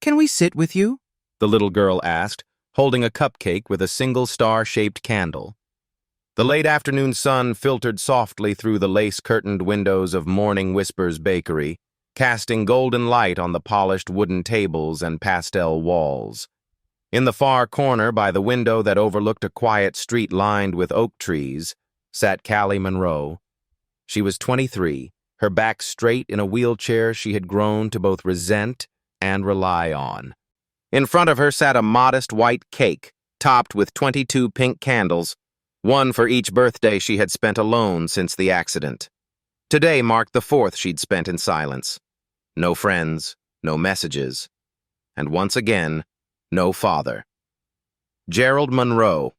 Can we sit with you? The little girl asked, holding a cupcake with a single star-shaped candle. The late afternoon sun filtered softly through the lace-curtained windows of Morning Whispers Bakery, casting golden light on the polished wooden tables and pastel walls. In the far corner by the window that overlooked a quiet street lined with oak trees, sat Callie Monroe. She was 23, her back straight in a wheelchair she had grown to both resent and rely on. In front of her sat a modest white cake, topped with 22 pink candles, one for each birthday she had spent alone since the accident. Today marked the 4th she'd spent in silence. No friends, no messages, and once again, no father. Gerald Monroe,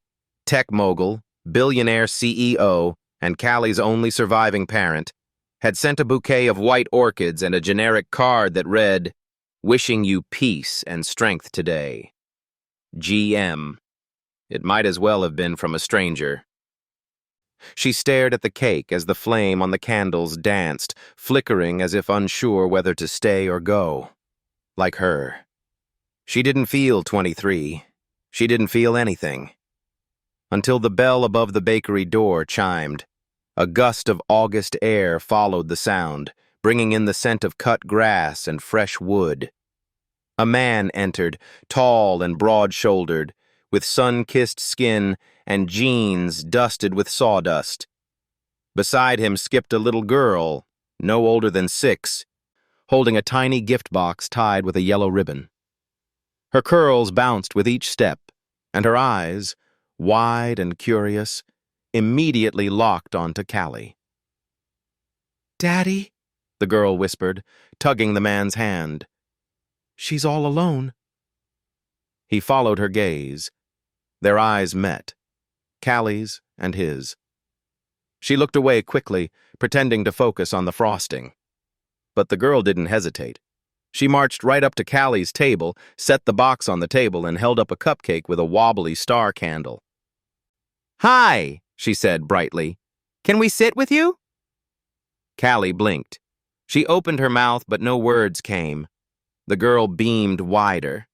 tech mogul, billionaire CEO, and Callie's only surviving parent, had sent a bouquet of white orchids and a generic card that read, "Wishing you peace and strength today. GM." It might as well have been from a stranger. She stared at the cake as the flame on the candles danced, flickering as if unsure whether to stay or go. Like her. She didn't feel 23. She didn't feel anything. Until the bell above the bakery door chimed. A gust of August air followed the sound, bringing in the scent of cut grass and fresh wood. A man entered, tall and broad-shouldered, with sun-kissed skin and jeans dusted with sawdust. Beside him skipped a little girl, no older than 6, holding a tiny gift box tied with a yellow ribbon. Her curls bounced with each step, and her eyes, wide and curious, immediately locked onto Callie. "Daddy," the girl whispered, tugging the man's hand. "She's all alone." He followed her gaze. Their eyes met, Callie's and his. She looked away quickly, pretending to focus on the frosting. But the girl didn't hesitate. She marched right up to Callie's table, set the box on the table, and held up a cupcake with a wobbly star candle. "Hi," she said brightly. "Can we sit with you?" Callie blinked. She opened her mouth, but no words came. The girl beamed wider.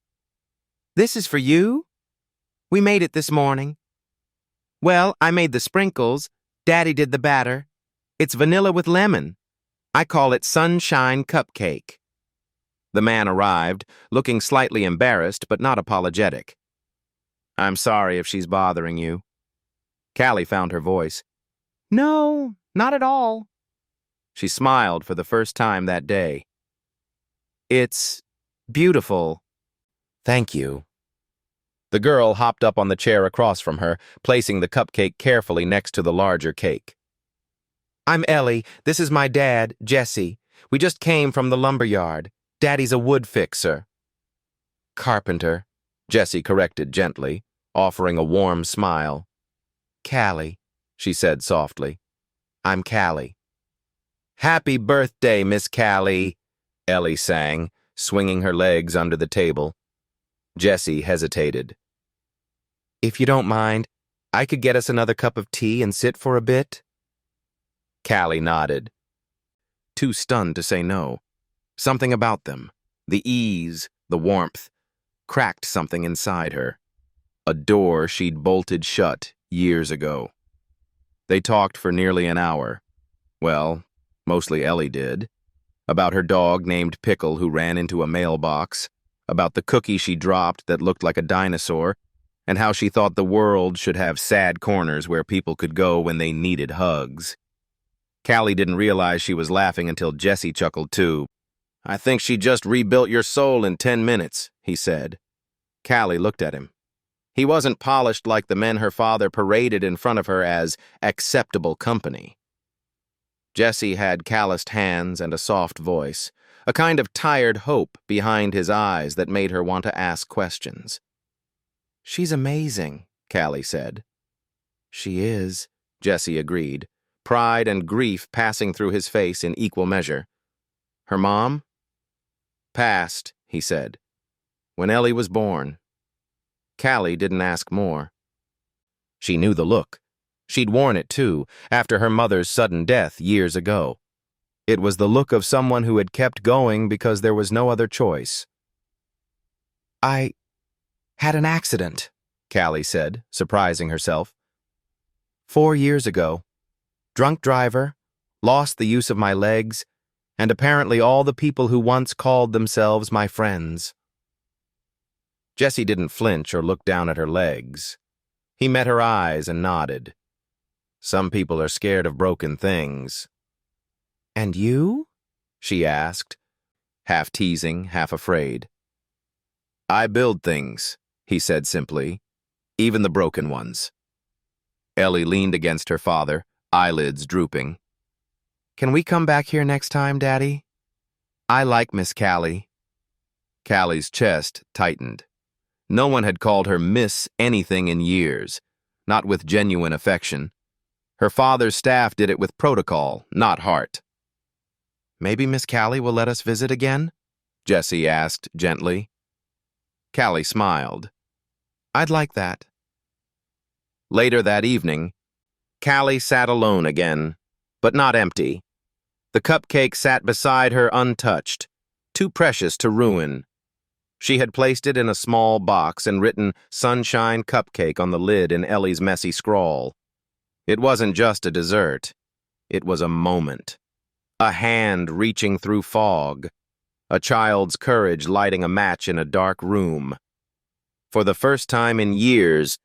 "This is for you? We made it this morning. Well, I made the sprinkles. Daddy did the batter. It's vanilla with lemon. I call it Sunshine Cupcake." The man arrived, looking slightly embarrassed but not apologetic. "I'm sorry if she's bothering you." Callie found her voice. "No, not at all." She smiled for the first time that day. "It's beautiful. Thank you." The girl hopped up on the chair across from her, placing the cupcake carefully next to the larger cake. "I'm Ellie. This is my dad, Jesse. We just came from the lumberyard. Daddy's a wood fixer." "Carpenter," Jesse corrected gently, offering a warm smile. "Callie," she said softly. "I'm Callie." "Happy birthday, Miss Callie," Ellie sang, swinging her legs under the table. Jesse hesitated. "If you don't mind, I could get us another cup of tea and sit for a bit?" Callie nodded. Too stunned to say no. Something about them, the ease, the warmth, cracked something inside her. A door she'd bolted shut years ago. They talked for nearly an hour. Well, mostly Ellie did. About her dog named Pickle who ran into a mailbox, about the cookie she dropped that looked like a dinosaur, and how she thought the world should have sad corners where people could go when they needed hugs. Callie didn't realize she was laughing until Jesse chuckled too. "I think she just rebuilt your soul in 10 minutes, he said. Callie looked at him. He wasn't polished like the men her father paraded in front of her as acceptable company. Jesse had calloused hands and a soft voice, a kind of tired hope behind his eyes that made her want to ask questions. "She's amazing," Callie said. "She is," Jesse agreed, pride and grief passing through his face in equal measure. "Her mom?" "Passed," he said, "when Ellie was born." Callie didn't ask more. She knew the look. She'd worn it, too, after her mother's sudden death years ago. It was the look of someone who had kept going because there was no other choice. I had an accident, Callie said, surprising herself. 4 years ago. Drunk driver, lost the use of my legs, and apparently all the people who once called themselves my friends. Jessie didn't flinch or look down at her legs. He met her eyes and nodded. Some people are scared of broken things. And you? She asked, half teasing, half afraid. I build things, he said simply, even the broken ones. Ellie leaned against her father, eyelids drooping. Can we come back here next time, Daddy? I like Miss Callie. Callie's chest tightened. No one had called her Miss anything in years, not with genuine affection. Her father's staff did it with protocol, not heart. Maybe Miss Callie will let us visit again? Jessie asked gently. Callie smiled. I'd like that. Later that evening, Callie sat alone again, but not empty. The cupcake sat beside her untouched, too precious to ruin. She had placed it in a small box and written Sunshine Cupcake on the lid in Ellie's messy scrawl. It wasn't just a dessert. It was a moment. A hand reaching through fog. A child's courage lighting a match in a dark room. For the first time in years,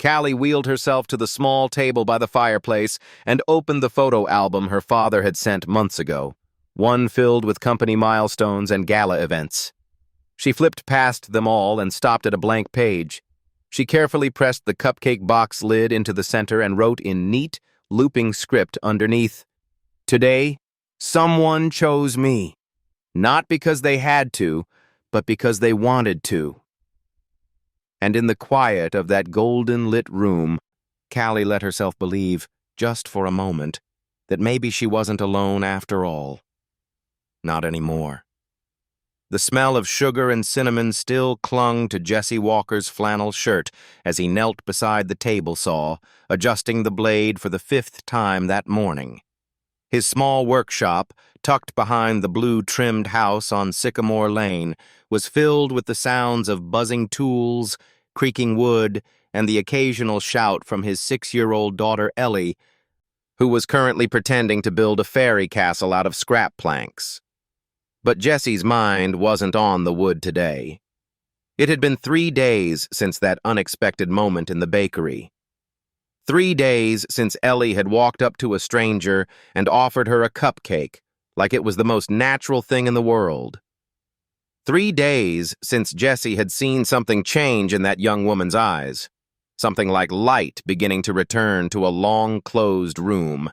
Callie wheeled herself to the small table by the fireplace and opened the photo album her father had sent months ago, one filled with company milestones and gala events. She flipped past them all and stopped at a blank page. She carefully pressed the cupcake box lid into the center and wrote in neat, looping script underneath, Today, someone chose me. Not because they had to, but because they wanted to. And in the quiet of that golden-lit room, Callie let herself believe, just for a moment, that maybe she wasn't alone after all. Not anymore. The smell of sugar and cinnamon still clung to Jesse Walker's flannel shirt as he knelt beside the table saw, adjusting the blade for the 5th time that morning. His small workshop, tucked behind the blue-trimmed house on Sycamore Lane, was filled with the sounds of buzzing tools, creaking wood, and the occasional shout from his 6-year-old daughter Ellie, who was currently pretending to build a fairy castle out of scrap planks. But Jesse's mind wasn't on the wood today. It had been 3 days since that unexpected moment in the bakery. 3 days since Ellie had walked up to a stranger and offered her a cupcake, like it was the most natural thing in the world. 3 days since Jesse had seen something change in that young woman's eyes, something like light beginning to return to a long-closed room.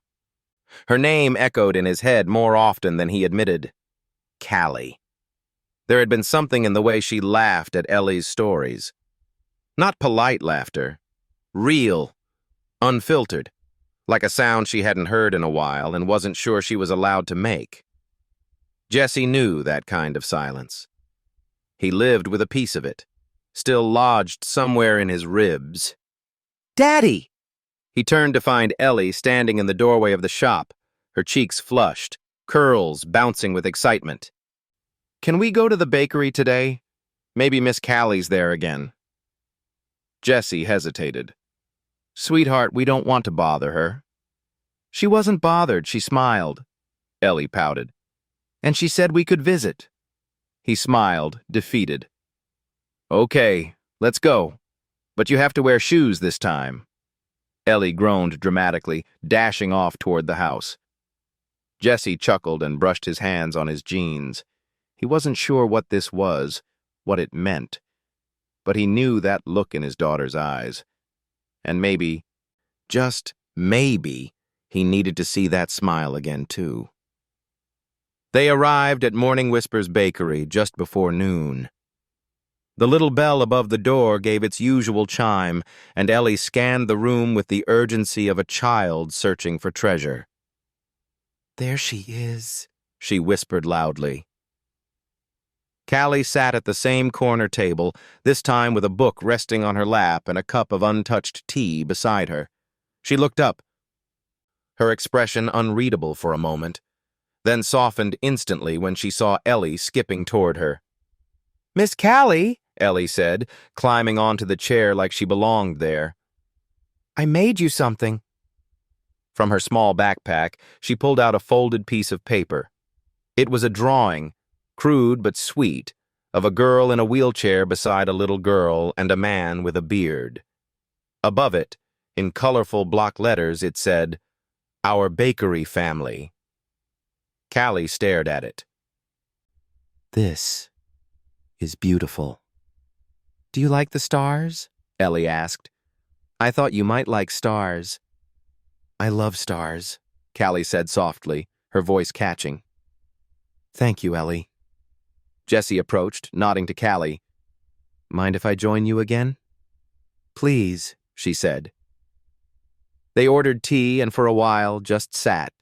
Her name echoed in his head more often than he admitted. Callie. There had been something in the way she laughed at Ellie's stories. Not polite laughter. Real. Unfiltered. Like a sound she hadn't heard in a while and wasn't sure she was allowed to make. Jesse knew that kind of silence. He lived with a piece of it, still lodged somewhere in his ribs. Daddy! He turned to find Ellie standing in the doorway of the shop, her cheeks flushed, curls bouncing with excitement. Can we go to the bakery today? Maybe Miss Callie's there again. Jesse hesitated. Sweetheart, we don't want to bother her. She wasn't bothered, she smiled. Ellie pouted. And she said we could visit. He smiled, defeated. Okay, let's go. But you have to wear shoes this time. Ellie groaned dramatically, dashing off toward the house. Jesse chuckled and brushed his hands on his jeans. He wasn't sure what this was, what it meant. But he knew that look in his daughter's eyes. And maybe, just maybe, he needed to see that smile again, too. They arrived at Morning Whisper's bakery just before noon. The little bell above the door gave its usual chime, and Ellie scanned the room with the urgency of a child searching for treasure. There she is, she whispered loudly. Callie sat at the same corner table, this time with a book resting on her lap and a cup of untouched tea beside her. She looked up, her expression unreadable for a moment, then softened instantly when she saw Ellie skipping toward her. Miss Callie, Ellie said, climbing onto the chair like she belonged there. I made you something. From her small backpack, she pulled out a folded piece of paper. It was a drawing, crude but sweet, of a girl in a wheelchair beside a little girl and a man with a beard. Above it, in colorful block letters, it said, Our bakery family. Callie stared at it. This is beautiful. Do you like the stars? Ellie asked. I thought you might like stars. I love stars, Callie said softly, her voice catching. Thank you, Ellie. Jessie approached, nodding to Callie. Mind if I join you again? Please, she said. They ordered tea and for a while just sat.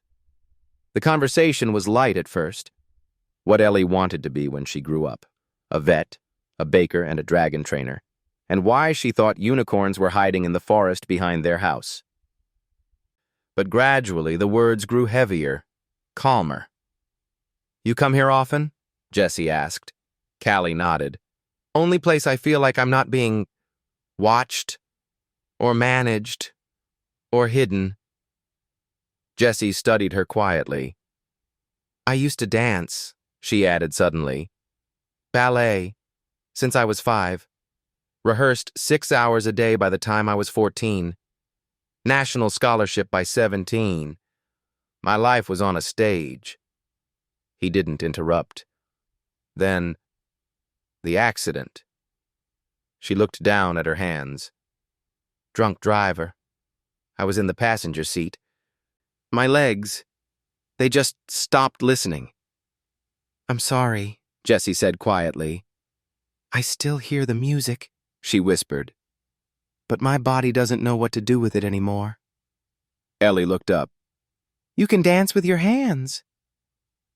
The conversation was light at first. What Ellie wanted to be when she grew up. A vet, a baker, and a dragon trainer. And why she thought unicorns were hiding in the forest behind their house. But gradually the words grew heavier, calmer. You come here often? Jessie asked. Callie nodded. Only place I feel like I'm not being watched, or managed, or hidden. Jessie studied her quietly. I used to dance, she added suddenly. Ballet, since I was 5. Rehearsed 6 hours a day by the time I was 14. National scholarship by 17. My life was on a stage. He didn't interrupt. Then, the accident. She looked down at her hands. Drunk driver. I was in the passenger seat. My legs, they just stopped listening. I'm sorry, Jessie said quietly. I still hear the music, she whispered. But my body doesn't know what to do with it anymore. Ellie looked up. You can dance with your hands.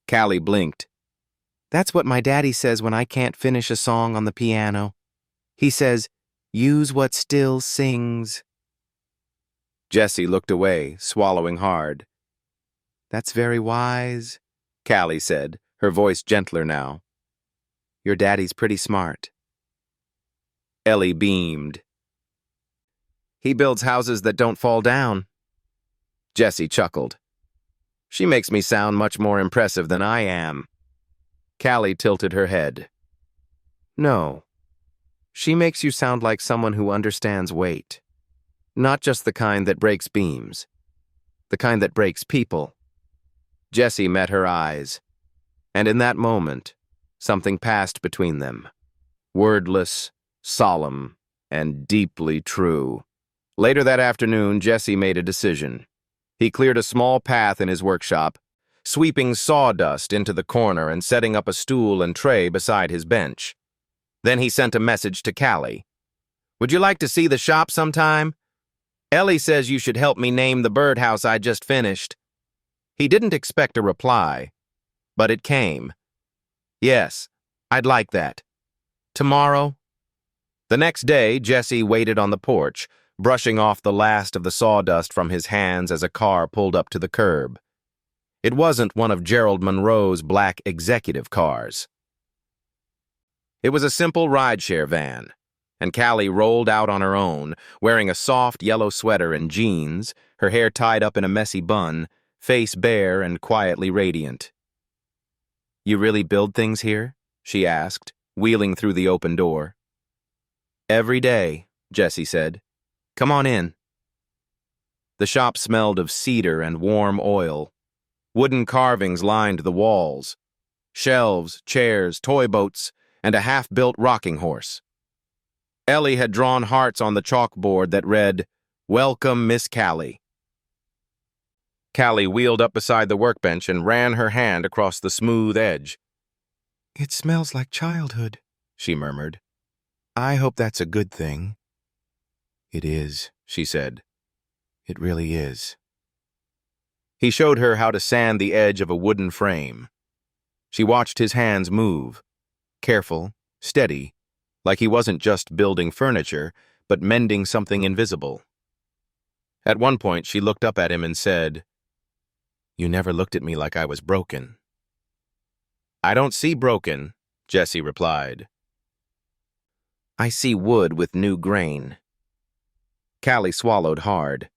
Callie blinked. That's what my daddy says when I can't finish a song on the piano. He says, use what still sings. Jessie looked away, swallowing hard. That's very wise, Callie said, her voice gentler now. Your daddy's pretty smart. Ellie beamed. He builds houses that don't fall down. Jessie chuckled. She makes me sound much more impressive than I am. Callie tilted her head. No. She makes you sound like someone who understands weight. Not just the kind that breaks beams. The kind that breaks people. Jessie met her eyes. And in that moment, something passed between them. Wordless, solemn, and deeply true. Later that afternoon, Jessie made a decision. He cleared a small path in his workshop, sweeping sawdust into the corner and setting up a stool and tray beside his bench. Then he sent a message to Callie. Would you like to see the shop sometime? Ellie says you should help me name the birdhouse I just finished. He didn't expect a reply, but it came. Yes, I'd like that. Tomorrow? The next day, Jessie waited on the porch, brushing off the last of the sawdust from his hands as a car pulled up to the curb. It wasn't one of Gerald Monroe's black executive cars. It was a simple rideshare van, and Callie rolled out on her own, wearing a soft yellow sweater and jeans, her hair tied up in a messy bun, face bare and quietly radiant. You really build things here? She asked, wheeling through the open door. Every day, Jessie said. Come on in. The shop smelled of cedar and warm oil. Wooden carvings lined the walls. Shelves, chairs, toy boats, and a half-built rocking horse. Ellie had drawn hearts on the chalkboard that read, Welcome, Miss Callie. Callie wheeled up beside the workbench and ran her hand across the smooth edge. It smells like childhood, she murmured. I hope that's a good thing. It is, she said. It really is. He showed her how to sand the edge of a wooden frame. She watched his hands move, careful, steady, like he wasn't just building furniture, but mending something invisible. At one point, she looked up at him and said, You never looked at me like I was broken. I don't see broken, Jessie replied. I see wood with new grain. Callie swallowed hard.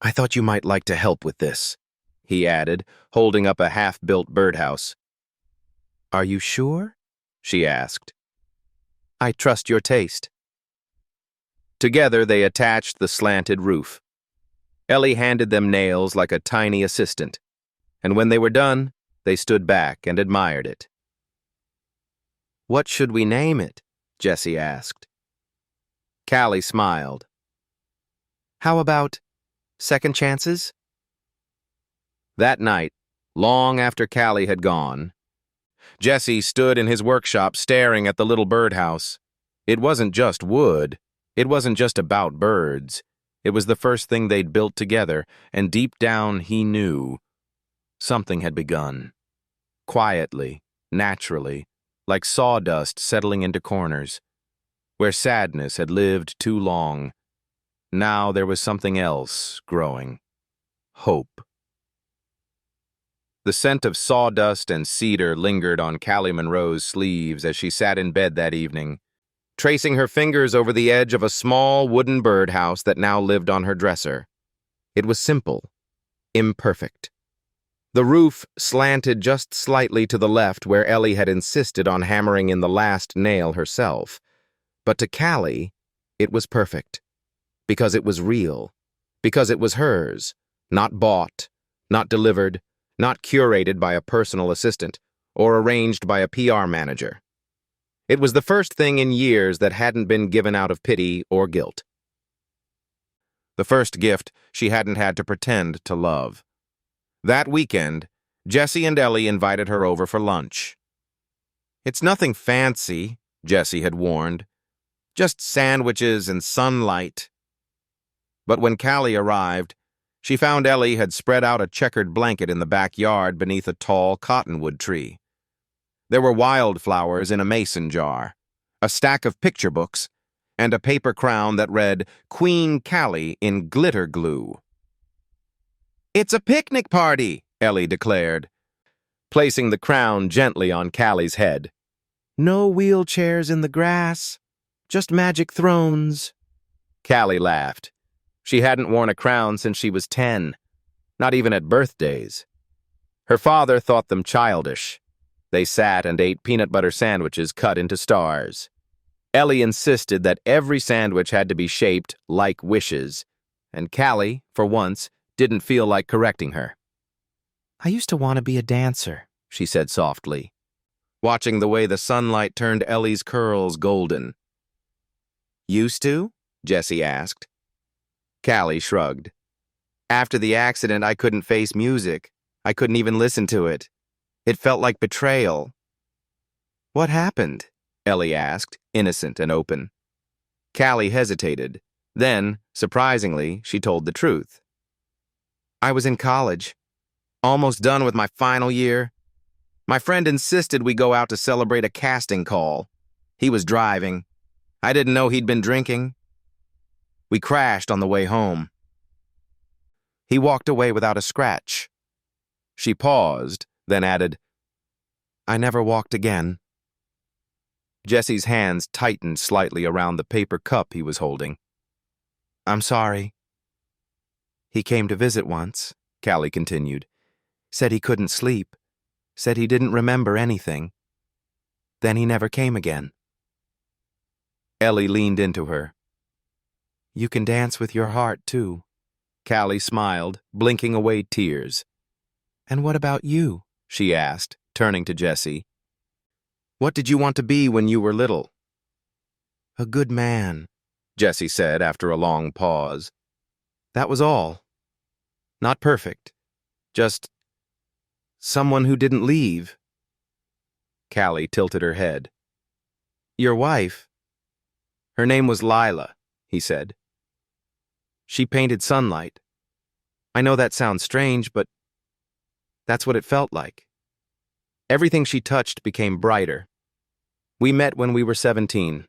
I thought you might like to help with this, he added, holding up a half-built birdhouse. Are you sure? She asked. I trust your taste. Together they attached the slanted roof. Ellie handed them nails like a tiny assistant, and when they were done, they stood back and admired it. What should we name it? Jessie asked. Callie smiled. How about second chances? That night, long after Callie had gone, Jessie stood in his workshop staring at the little birdhouse. It wasn't just wood. It wasn't just about birds. It was the first thing they'd built together, and deep down he knew something had begun. Quietly, naturally, like sawdust settling into corners. Where sadness had lived too long, now there was something else growing. Hope. The scent of sawdust and cedar lingered on Callie Monroe's sleeves as she sat in bed that evening, tracing her fingers over the edge of a small wooden birdhouse that now lived on her dresser. It was simple, imperfect. The roof slanted just slightly to the left where Ellie had insisted on hammering in the last nail herself. But to Callie, it was perfect. Because it was real. Because it was hers. Not bought. Not delivered. Not curated by a personal assistant or arranged by a PR manager. It was the first thing in years that hadn't been given out of pity or guilt. The first gift she hadn't had to pretend to love. That weekend, Jessie and Ellie invited her over for lunch. It's nothing fancy, Jessie had warned. Just sandwiches and sunlight. But when Callie arrived, she found Ellie had spread out a checkered blanket in the backyard beneath a tall cottonwood tree. There were wildflowers in a mason jar, a stack of picture books, and a paper crown that read Queen Callie in glitter glue. It's a picnic party, Ellie declared, placing the crown gently on Callie's head. No wheelchairs in the grass, just magic thrones. Callie laughed. She hadn't worn a crown since she was 10, not even at birthdays. Her father thought them childish. They sat and ate peanut butter sandwiches cut into stars. Ellie insisted that every sandwich had to be shaped like wishes, and Callie, for once, didn't feel like correcting her. I used to want to be a dancer, she said softly, watching the way the sunlight turned Ellie's curls golden. Used to? Jessie asked. Callie shrugged. After the accident, I couldn't face music. I couldn't even listen to it. It felt like betrayal. What happened? Ellie asked, innocent and open. Callie hesitated. Then, surprisingly, she told the truth. I was in college, almost done with my final year. My friend insisted we go out to celebrate a casting call. He was driving. I didn't know he'd been drinking. We crashed on the way home. He walked away without a scratch. She paused, then added, I never walked again. Jessie's hands tightened slightly around the paper cup he was holding. I'm sorry. He came to visit once, Callie continued. Said he couldn't sleep. Said he didn't remember anything. Then he never came again. Ellie leaned into her. You can dance with your heart, too. Callie smiled, blinking away tears. And what about you? She asked, turning to Jessie. What did you want to be when you were little? A good man, Jessie said after a long pause. That was all. Not perfect. Just someone who didn't leave. Callie tilted her head. Your wife? Her name was Lila, he said. She painted sunlight. I know that sounds strange, but that's what it felt like. Everything she touched became brighter. We met when we were 17.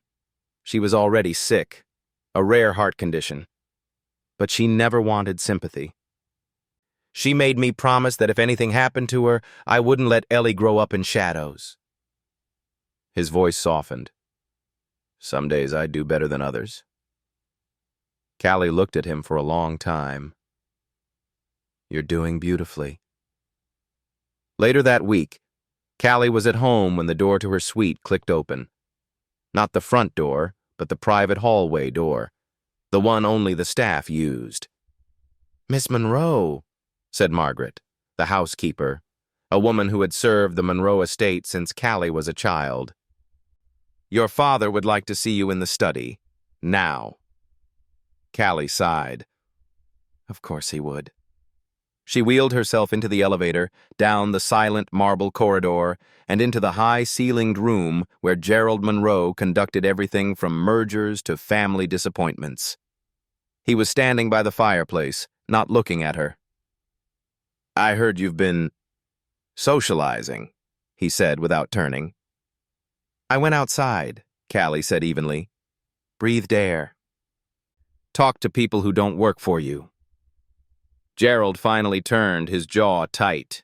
She was already sick, a rare heart condition. But she never wanted sympathy. She made me promise that if anything happened to her, I wouldn't let Ellie grow up in shadows. His voice softened. Some days I do better than others. Callie looked at him for a long time. You're doing beautifully. Later that week, Callie was at home when the door to her suite clicked open. Not the front door, but the private hallway door, the one only the staff used. "Miss Monroe," said Margaret, the housekeeper, a woman who had served the Monroe estate since Callie was a child. "Your father would like to see you in the study. Now." Callie sighed. Of course he would. She wheeled herself into the elevator, down the silent marble corridor, and into the high-ceilinged room where Gerald Monroe conducted everything from mergers to family disappointments. He was standing by the fireplace, not looking at her. "I heard you've been socializing," he said without turning. "I went outside," Callie said evenly. "Breathed air. Talked to people who don't work for you." Gerald finally turned, his jaw tight.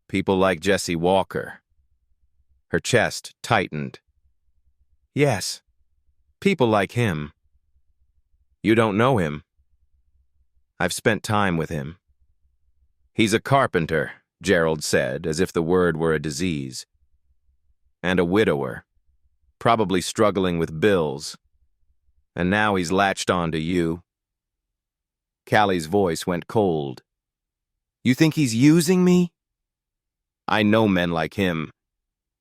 "People like Jesse Walker." Her chest tightened. "Yes, people like him." "You don't know him." "I've spent time with him." "He's a carpenter," Gerald said, as if the word were a disease. "And a widower, probably struggling with bills. And now he's latched on to you." Callie's voice went cold. "You think he's using me?" "I know men like him.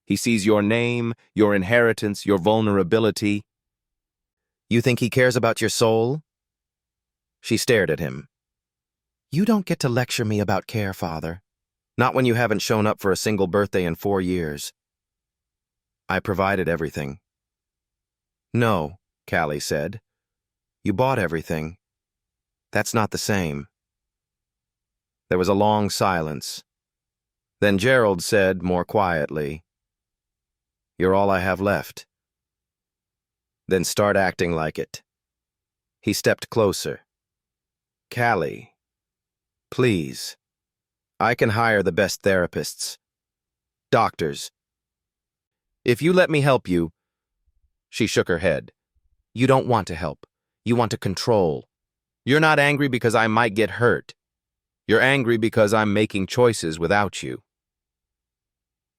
He sees your name, your inheritance, your vulnerability." "You think he cares about your soul?" She stared at him. "You don't get to lecture me about care, Father. Not when you haven't shown up for a single birthday in 4 years. I provided everything." "No," Callie said. "You bought everything. That's not the same." There was a long silence. Then Gerald said, more quietly, "You're all I have left." "Then start acting like it." He stepped closer. "Callie, please. I can hire the best therapists. Doctors. If you let me help you—" She shook her head. "You don't want to help. You want to control. You're not angry because I might get hurt. You're angry because I'm making choices without you."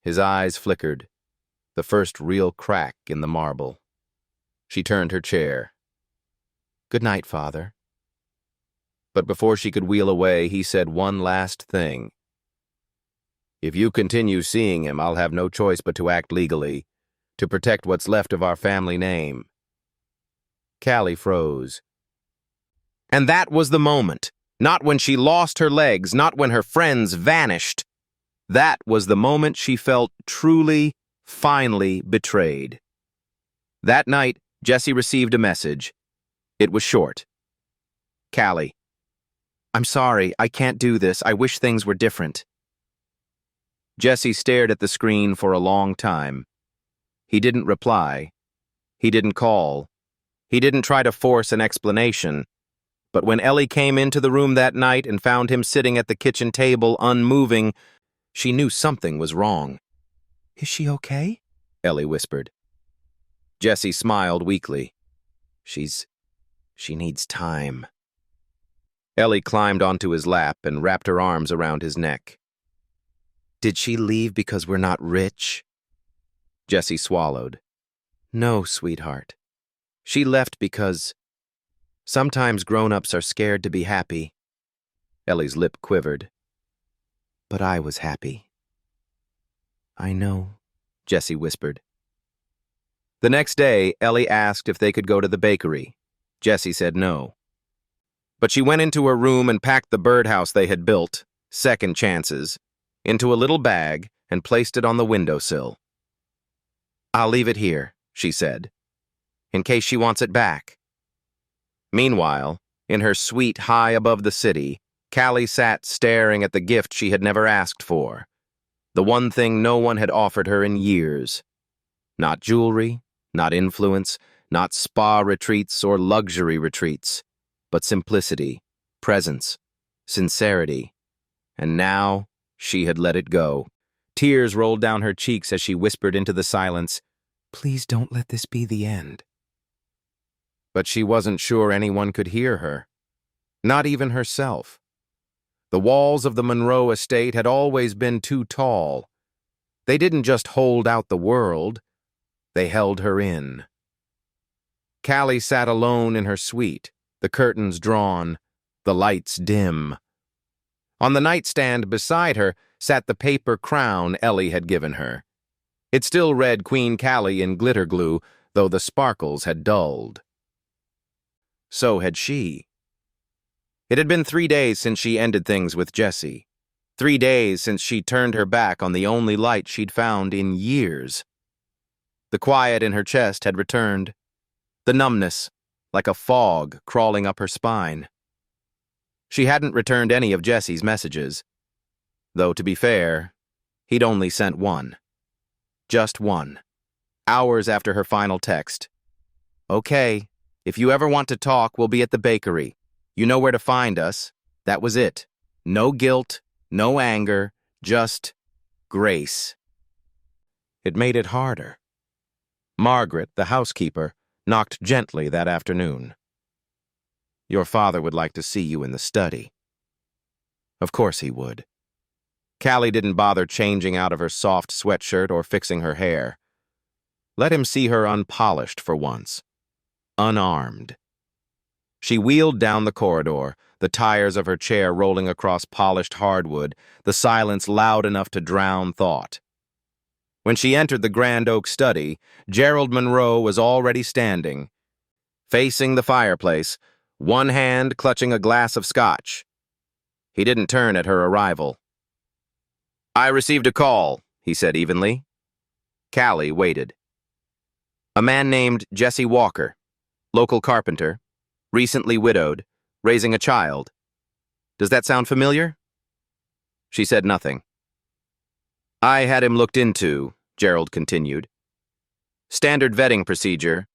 His eyes flickered, the first real crack in the marble. She turned her chair. "Good night, Father." But before she could wheel away, he said one last thing. "If you continue seeing him, I'll have no choice but to act legally, to protect what's left of our family name." Callie froze. And that was the moment. Not when she lost her legs, not when her friends vanished. That was the moment she felt truly, finally betrayed. That night, Jesse received a message. It was short. "Callie, I'm sorry, I can't do this. I wish things were different." Jesse stared at the screen for a long time. He didn't reply. He didn't call. He didn't try to force an explanation. But when Ellie came into the room that night and found him sitting at the kitchen table, unmoving, she knew something was wrong. "Is she okay?" Ellie whispered. Jesse smiled weakly. She needs time." Ellie climbed onto his lap and wrapped her arms around his neck. "Did she leave because we're not rich?" Jesse swallowed. "No, sweetheart. She left because sometimes grown-ups are scared to be happy." Ellie's lip quivered. "But I was happy." "I know," Jesse whispered. The next day, Ellie asked if they could go to the bakery. Jesse said no. But she went into her room and packed the birdhouse they had built, second chances, into a little bag and placed it on the windowsill. "I'll leave it here," she said, "in case she wants it back." Meanwhile, in her suite high above the city, Callie sat staring at the gift she had never asked for, the one thing no one had offered her in years. Not jewelry, not influence, not spa retreats or luxury retreats, but simplicity, presence, sincerity. And now she had let it go. Tears rolled down her cheeks as she whispered into the silence, Please don't let this be the end. But she wasn't sure anyone could hear her, not even herself. The walls of the Monroe estate had always been too tall. They didn't just hold out the world, they held her in. Callie sat alone in her suite, the curtains drawn, the lights dim. On the nightstand beside her sat the paper crown Ellie had given her. It still read Queen Callie in glitter glue, though the sparkles had dulled. So had she. It had been 3 days since she ended things with Jesse. 3 days since she turned her back on the only light she'd found in years. The quiet in her chest had returned, the numbness, like a fog crawling up her spine. She hadn't returned any of Jesse's messages, though to be fair, he'd only sent one. Just one. Hours after her final text. Okay, if you ever want to talk, we'll be at the bakery. You know where to find us. That was it. No guilt, no anger, just grace. It made it harder. Margaret, the housekeeper, knocked gently that afternoon. Your father would like to see you in the study. Of course he would. Callie didn't bother changing out of her soft sweatshirt or fixing her hair. Let him see her unpolished for once. Unarmed. She wheeled down the corridor, the tires of her chair rolling across polished hardwood, the silence loud enough to drown thought. When she entered the grand oak study, Gerald Monroe was already standing, facing the fireplace, one hand clutching a glass of scotch. He didn't turn at her arrival. I received a call, he said evenly. Callie waited. A man named Jesse Walker, local carpenter, recently widowed, raising a child. Does that sound familiar? She said nothing. I had him looked into, Gerald continued. Standard vetting procedure,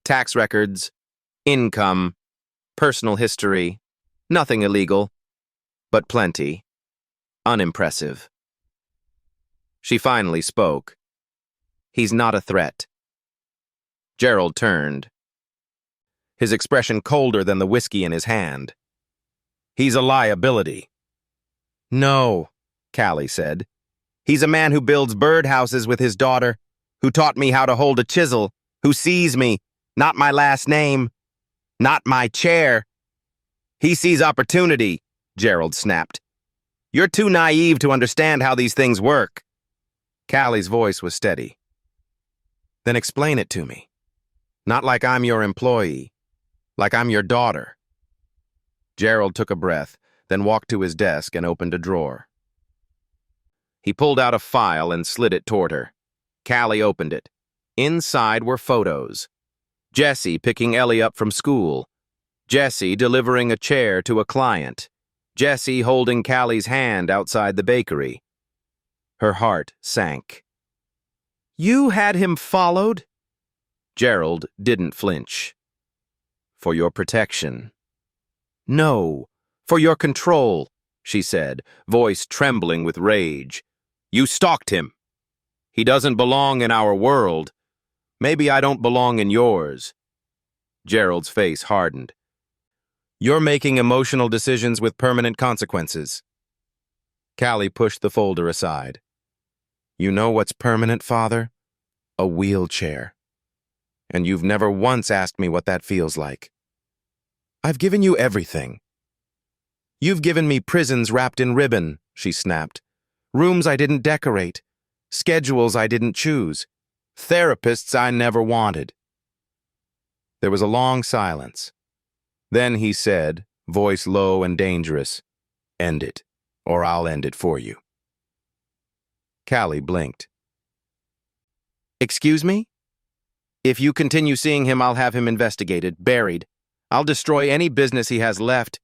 tax records, income, personal history, nothing illegal, but plenty. Unimpressive. She finally spoke. He's not a threat. Gerald turned, his expression colder than the whiskey in his hand. He's a liability. No, Callie said. He's a man who builds birdhouses with his daughter, who taught me how to hold a chisel, who sees me, not my last name, not my chair. He sees opportunity, Gerald snapped. You're too naive to understand how these things work. Callie's voice was steady. Then explain it to me. Not like I'm your employee, like I'm your daughter. Gerald took a breath, then walked to his desk and opened a drawer. He pulled out a file and slid it toward her. Callie opened it. Inside were photos. Jesse picking Ellie up from school. Jesse delivering a chair to a client. Jesse holding Callie's hand outside the bakery. Her heart sank. You had him followed? Gerald didn't flinch. For your protection. No, for your control, she said, voice trembling with rage. You stalked him. He doesn't belong in our world. Maybe I don't belong in yours. Gerald's face hardened. You're making emotional decisions with permanent consequences. Callie pushed the folder aside. You know what's permanent, Father? A wheelchair. And you've never once asked me what that feels like. I've given you everything. You've given me prisons wrapped in ribbon, she snapped. Rooms I didn't decorate. Schedules I didn't choose. Therapists I never wanted. There was a long silence. Then he said, voice low and dangerous, End it, or I'll end it for you. Callie blinked. Excuse me? If you continue seeing him, I'll have him investigated, buried. I'll destroy any business he has left.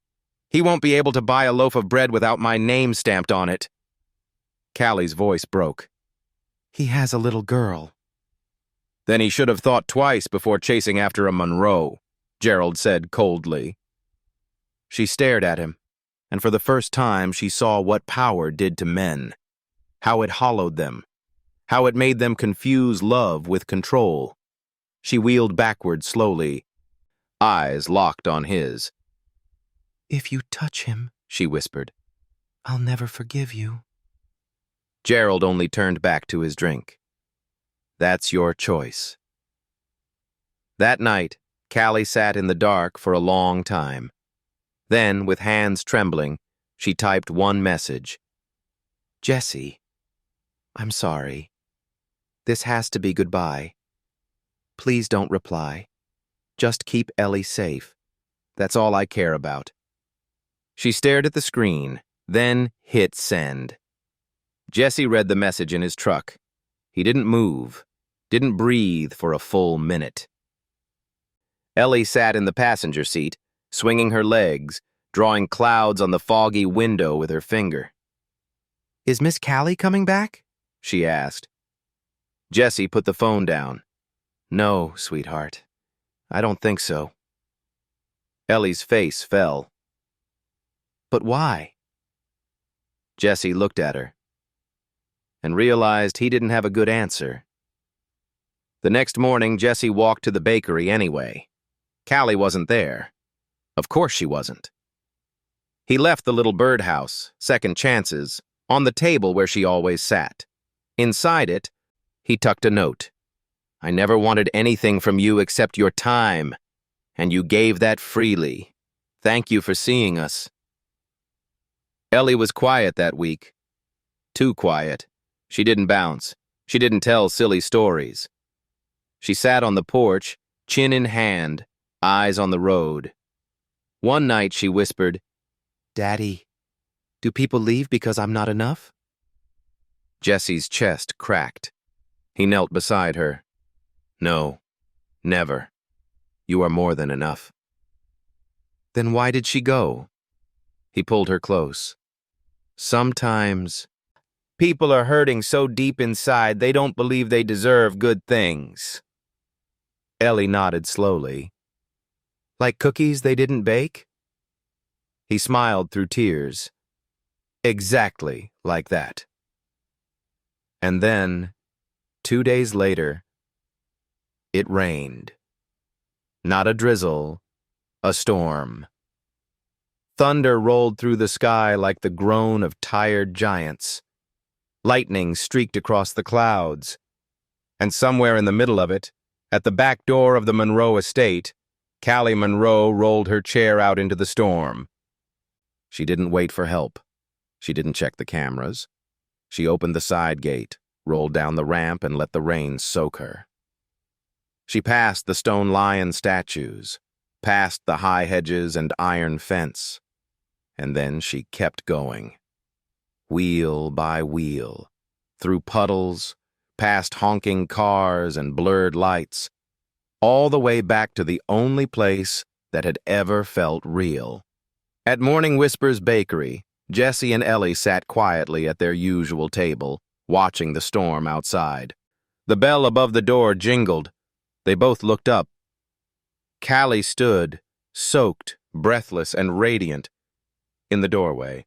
He won't be able to buy a loaf of bread without my name stamped on it. Callie's voice broke. He has a little girl. Then he should have thought twice before chasing after a Monroe, Gerald said coldly. She stared at him, and for the first time she saw what power did to men, how it hollowed them, how it made them confuse love with control. She wheeled backward slowly, eyes locked on his. "If you touch him," she whispered, "I'll never forgive you." Gerald only turned back to his drink. That's your choice. That night, Callie sat in the dark for a long time. Then, with hands trembling, she typed one message. "Jesse, I'm sorry. This has to be goodbye. Please don't reply. Just keep Ellie safe. That's all I care about." She stared at the screen, then hit send. Jesse read the message in his truck. He didn't move, didn't breathe for a full minute. Ellie sat in the passenger seat, swinging her legs, drawing clouds on the foggy window with her finger. "Is Miss Callie coming back?" she asked. Jesse put the phone down. "No, sweetheart. I don't think so." Ellie's face fell. "But why?" Jesse looked at her and realized he didn't have a good answer. The next morning, Jesse walked to the bakery anyway. Callie wasn't there. Of course she wasn't. He left the little birdhouse, Second Chances, on the table where she always sat. Inside it, he tucked a note. "I never wanted anything from you except your time, and you gave that freely. Thank you for seeing us." Ellie was quiet that week. Too quiet. She didn't bounce. She didn't tell silly stories. She sat on the porch, chin in hand, eyes on the road. One night she whispered, "Daddy, do people leave because I'm not enough?" Jesse's chest cracked. He knelt beside her. "No, never. You are more than enough." "Then why did she go?" He pulled her close. "Sometimes people are hurting so deep inside they don't believe they deserve good things." Ellie nodded slowly. "Like cookies they didn't bake?" He smiled through tears. "Exactly like that." And then, 2 days later, it rained. Not a drizzle, a storm. Thunder rolled through the sky like the groan of tired giants. Lightning streaked across the clouds. And somewhere in the middle of it, at the back door of the Monroe estate, Callie Monroe rolled her chair out into the storm. She didn't wait for help. She didn't check the cameras. She opened the side gate, rolled down the ramp, and let the rain soak her. She passed the stone lion statues, past the high hedges and iron fence, and then she kept going. Wheel by wheel, through puddles, past honking cars and blurred lights, all the way back to the only place that had ever felt real. At Morning Whispers Bakery, Jesse and Ellie sat quietly at their usual table, watching the storm outside. The bell above the door jingled. They both looked up. Callie stood, soaked, breathless, and radiant, in the doorway.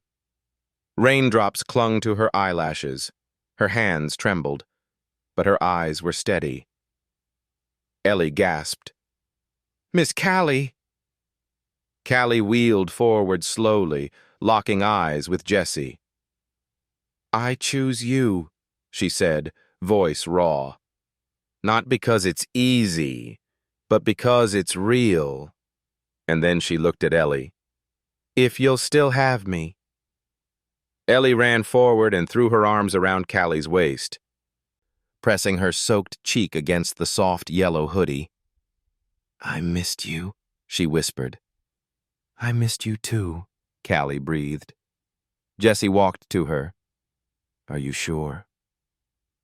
Raindrops clung to her eyelashes. Her hands trembled, but her eyes were steady. Ellie gasped, "Miss Callie!" Callie wheeled forward slowly, locking eyes with Jesse. "I choose you," she said, voice raw. "Not because it's easy, but because it's real." And then she looked at Ellie. "If you'll still have me." Ellie ran forward and threw her arms around Callie's waist, pressing her soaked cheek against the soft yellow hoodie. "I missed you," she whispered. "I missed you too," Callie breathed. Jesse walked to her. "Are you sure?"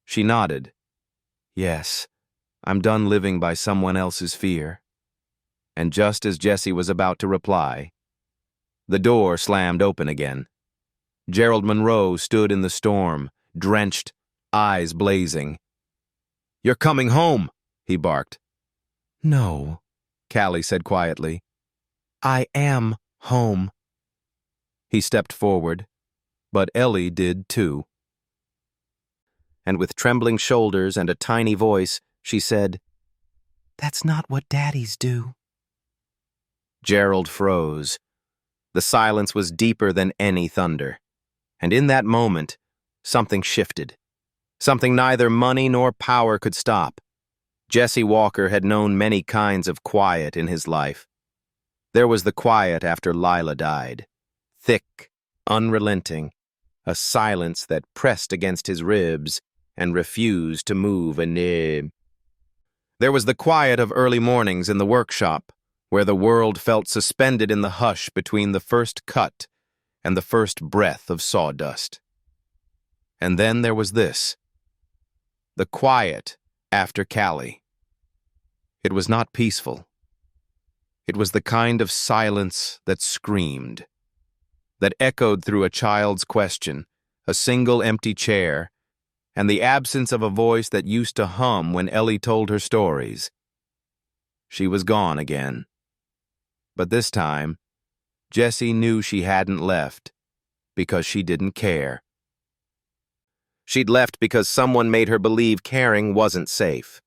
She nodded. "Yes, I'm done living by someone else's fear." And just as Jesse was about to reply, the door slammed open again. Gerald Monroe stood in the storm, drenched, eyes blazing. "You're coming home," he barked. "No," Callie said quietly. "I am home." He stepped forward, but Ellie did too. and with trembling shoulders and a tiny voice, she said, That's not what daddies do. Gerald froze. The silence was deeper than any thunder. And in that moment, something shifted. Something neither money nor power could stop. Jesse Walker had known many kinds of quiet in his life. There was the quiet after Lila died. Thick, unrelenting, a silence that pressed against his ribs and refused to move a nib. There was the quiet of early mornings in the workshop, where the world felt suspended in the hush between the first cut and the first breath of sawdust. And then there was this, the quiet after Callie. It was not peaceful. It was the kind of silence that screamed, that echoed through a child's question, a single empty chair, and the absence of a voice that used to hum when Ellie told her stories. She was gone again. But this time, Jessie knew she hadn't left because she didn't care. She'd left because someone made her believe caring wasn't safe.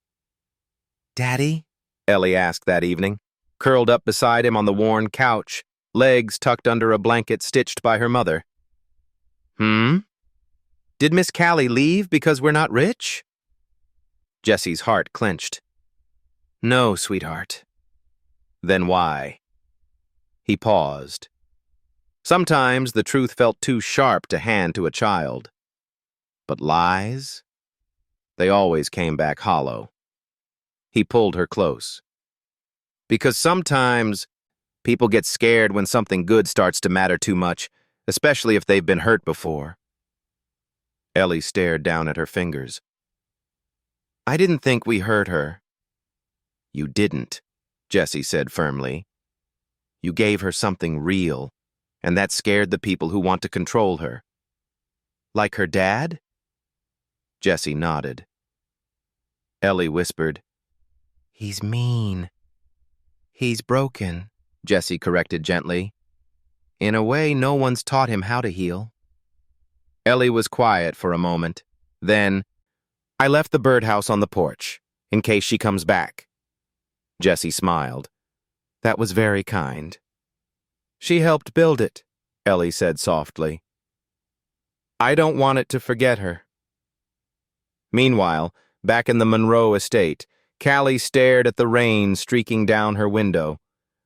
Daddy? Ellie asked that evening, curled up beside him on the worn couch, legs tucked under a blanket stitched by her mother. Did Miss Callie leave because we're not rich? Jessie's heart clenched. No, sweetheart. Then why? He paused. Sometimes the truth felt too sharp to hand to a child. But lies? They always came back hollow. He pulled her close. Because sometimes people get scared when something good starts to matter too much, especially if they've been hurt before. Ellie stared down at her fingers. I didn't think we hurt her. You didn't, Jessie said firmly. You gave her something real, and that scared the people who want to control her. Like her dad? Jessie nodded. Ellie whispered, He's mean. He's broken, Jessie corrected gently. In a way, no one's taught him how to heal. Ellie was quiet for a moment. Then, I left the birdhouse on the porch, in case she comes back. Jessie smiled. That was very kind. She helped build it, Ellie said softly. I don't want it to forget her. Meanwhile, back in the Monroe estate, Callie stared at the rain streaking down her window,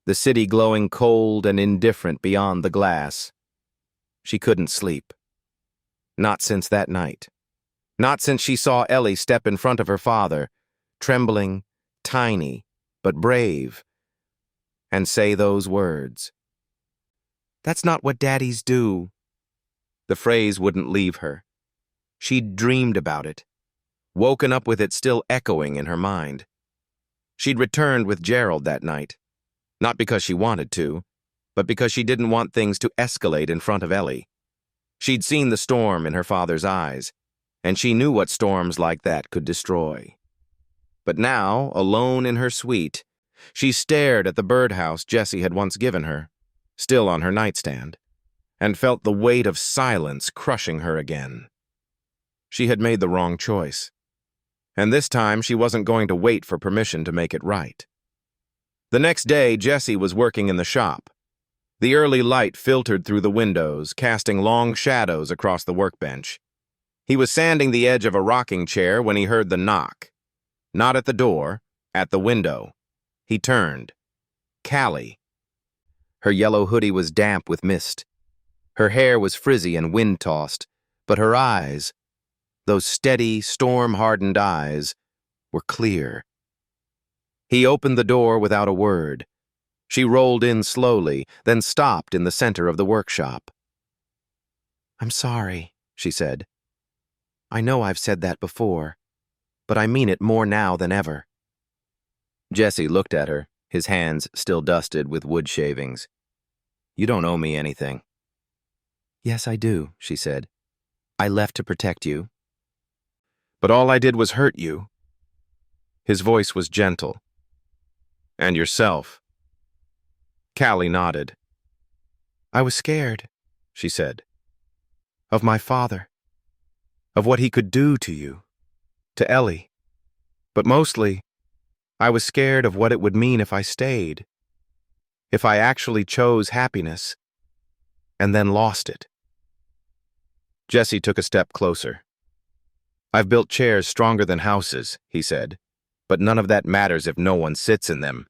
the city glowing cold and indifferent beyond the glass. She couldn't sleep. Not since that night. Not since she saw Ellie step in front of her father, trembling, tiny, but brave, and say those words. That's not what daddies do. The phrase wouldn't leave her. She'd dreamed about it, woken up with it still echoing in her mind. She'd returned with Gerald that night, not because she wanted to, but because she didn't want things to escalate in front of Ellie. She'd seen the storm in her father's eyes, and she knew what storms like that could destroy. But now, alone in her suite, she stared at the birdhouse Jessie had once given her, still on her nightstand, and felt the weight of silence crushing her again. She had made the wrong choice, and this time she wasn't going to wait for permission to make it right. The next day, Jessie was working in the shop. The early light filtered through the windows, casting long shadows across the workbench. He was sanding the edge of a rocking chair when he heard the knock. Not at the door, at the window. He turned. Callie. Her yellow hoodie was damp with mist. Her hair was frizzy and wind-tossed, but her eyes, those steady, storm-hardened eyes, were clear. He opened the door without a word. She rolled in slowly, then stopped in the center of the workshop. I'm sorry, she said. I know I've said that before, but I mean it more now than ever. Jessie looked at her, his hands still dusted with wood shavings. You don't owe me anything. Yes, I do, she said. I left to protect you. But all I did was hurt you. His voice was gentle. And yourself. Callie nodded. I was scared, she said. Of my father. Of what he could do to you. to Ellie. But mostly, I was scared of what it would mean if I stayed. If I actually chose happiness and then lost it. Jesse took a step closer. I've built chairs stronger than houses, he said, but none of that matters if no one sits in them.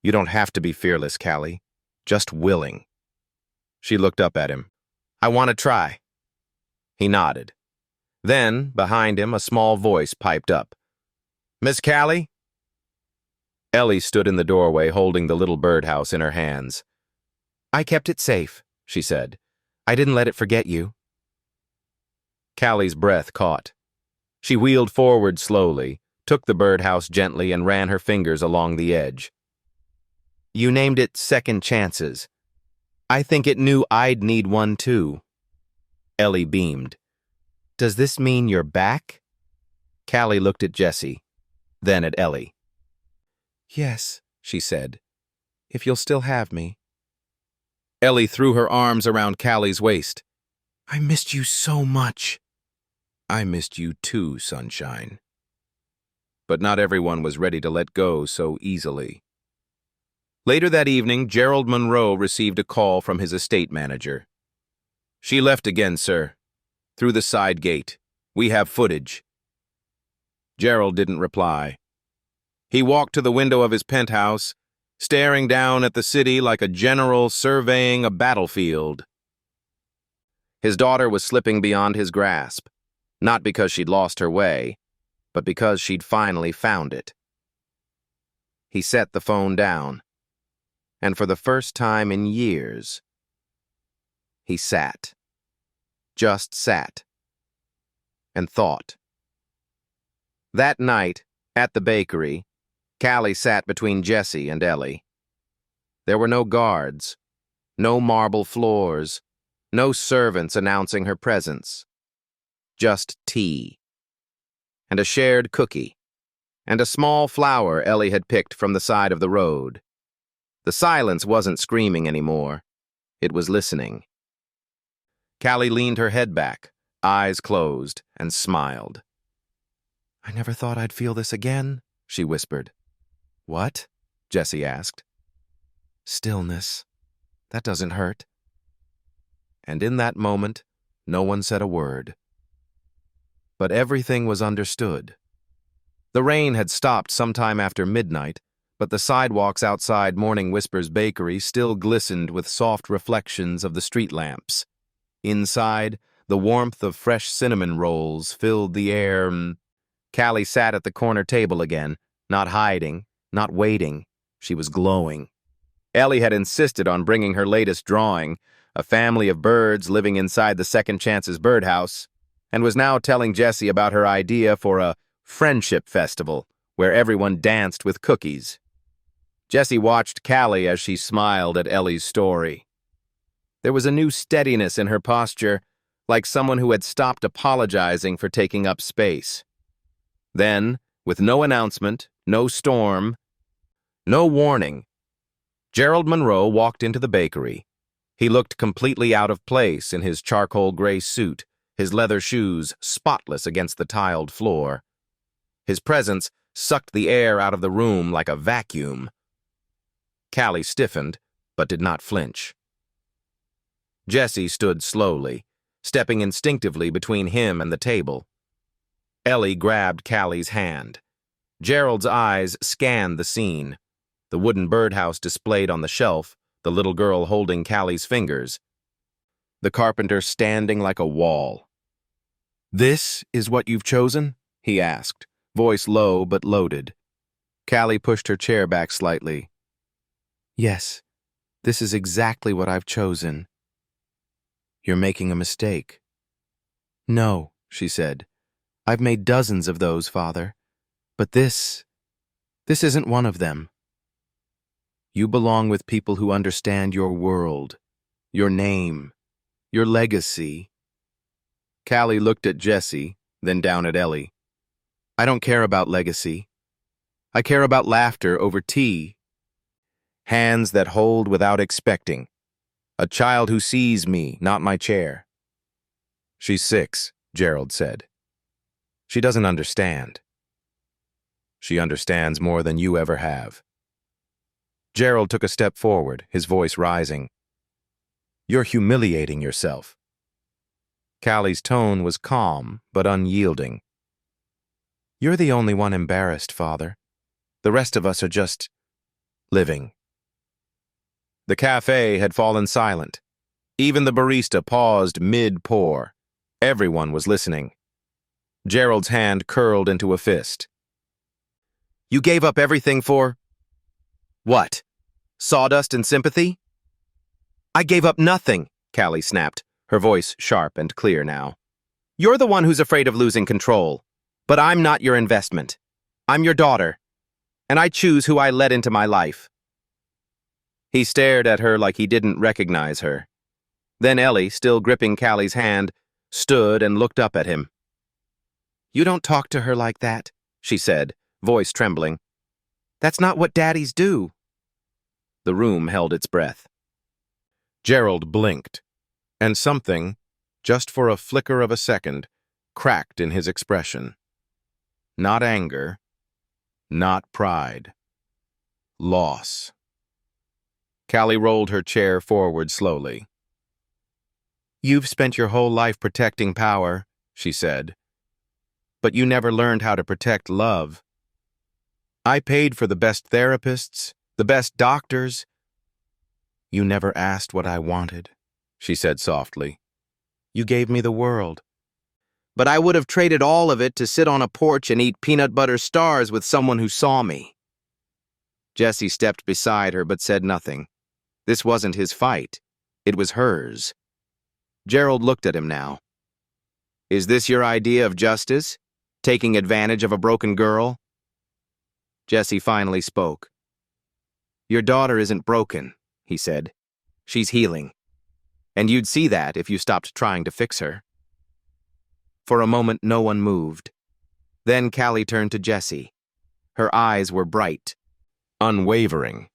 You don't have to be fearless, Callie, just willing. She looked up at him. I want to try. He nodded. Then, behind him, a small voice piped up. Miss Callie? Ellie stood in the doorway holding the little birdhouse in her hands. I kept it safe, she said. I didn't let it forget you. Callie's breath caught. She wheeled forward slowly, took the birdhouse gently, and ran her fingers along the edge. You named it Second Chances. I think it knew I'd need one too. Ellie beamed. Does this mean you're back? Callie looked at Jesse, then at Ellie. Yes, she said, if you'll still have me. Ellie threw her arms around Callie's waist. I missed you so much. I missed you too, sunshine. But not everyone was ready to let go so easily. Later that evening, Gerald Monroe received a call from his estate manager. She left again, sir. Through the side gate. We have footage. Gerald didn't reply. He walked to the window of his penthouse, staring down at the city like a general surveying a battlefield. His daughter was slipping beyond his grasp, not because she'd lost her way, but because she'd finally found it. He set the phone down, and for the first time in years, he sat. Just sat. And thought. That night, at the bakery, Callie sat between Jesse and Ellie. There were no guards, no marble floors, no servants announcing her presence. Just tea. And a shared cookie. And a small flower Ellie had picked from the side of the road. The silence wasn't screaming anymore. It was listening. Callie leaned her head back, eyes closed, and smiled. I never thought I'd feel this again, she whispered. What? Jesse asked. Stillness. That doesn't hurt. And in that moment, no one said a word. But everything was understood. The rain had stopped sometime after midnight, but the sidewalks outside Morning Whisper's bakery still glistened with soft reflections of the street lamps. Inside, the warmth of fresh cinnamon rolls filled the air. Callie sat at the corner table again, not hiding, not waiting. She was glowing. Ellie had insisted on bringing her latest drawing, a family of birds living inside the Second Chances birdhouse, and was now telling Jesse about her idea for a friendship festival where everyone danced with cookies. Jesse watched Callie as she smiled at Ellie's story. There was a new steadiness in her posture, like someone who had stopped apologizing for taking up space. Then, with no announcement, no storm, no warning, Gerald Monroe walked into the bakery. He looked completely out of place in his charcoal gray suit, his leather shoes spotless against the tiled floor. His presence sucked the air out of the room like a vacuum. Callie stiffened, but did not flinch. Jesse stood slowly, stepping instinctively between him and the table. Ellie grabbed Callie's hand. Gerald's eyes scanned the scene. The wooden birdhouse displayed on the shelf, the little girl holding Callie's fingers. The carpenter standing like a wall. This is what you've chosen? He asked, voice low but loaded. Callie pushed her chair back slightly. Yes, this is exactly what I've chosen. You're making a mistake. No, she said. I've made dozens of those, Father. But this isn't one of them. You belong with people who understand your world, your name, your legacy. Callie looked at Jesse, then down at Ellie. I don't care about legacy. I care about laughter over tea. Hands that hold without expecting. A child who sees me, not my chair. She's 6, Gerald said. She doesn't understand. She understands more than you ever have. Gerald took a step forward, his voice rising. You're humiliating yourself. Callie's tone was calm, but unyielding. You're the only one embarrassed, Father. The rest of us are just living. The café had fallen silent. Even the barista paused mid-pour. Everyone was listening. Gerald's hand curled into a fist. You gave up everything for... what? Sawdust and sympathy? I gave up nothing, Callie snapped, her voice sharp and clear now. You're the one who's afraid of losing control, but I'm not your investment. I'm your daughter, and I choose who I let into my life. He stared at her like he didn't recognize her. Then Ellie, still gripping Callie's hand, stood and looked up at him. You don't talk to her like that, she said, voice trembling. That's not what daddies do. The room held its breath. Gerald blinked, and something, just for a flicker of a second, cracked in his expression. Not anger, not pride. Loss. Callie rolled her chair forward slowly. You've spent your whole life protecting power, she said. But you never learned how to protect love. I paid for the best therapists, the best doctors. You never asked what I wanted, she said softly. You gave me the world. But I would have traded all of it to sit on a porch and eat peanut butter stars with someone who saw me. Jesse stepped beside her but said nothing. This wasn't his fight. It was hers. Gerald looked at him now. Is this your idea of justice? Taking advantage of a broken girl? Jesse finally spoke. Your daughter isn't broken, he said. She's healing. And you'd see that if you stopped trying to fix her. For a moment, no one moved. Then Callie turned to Jesse. Her eyes were bright, unwavering.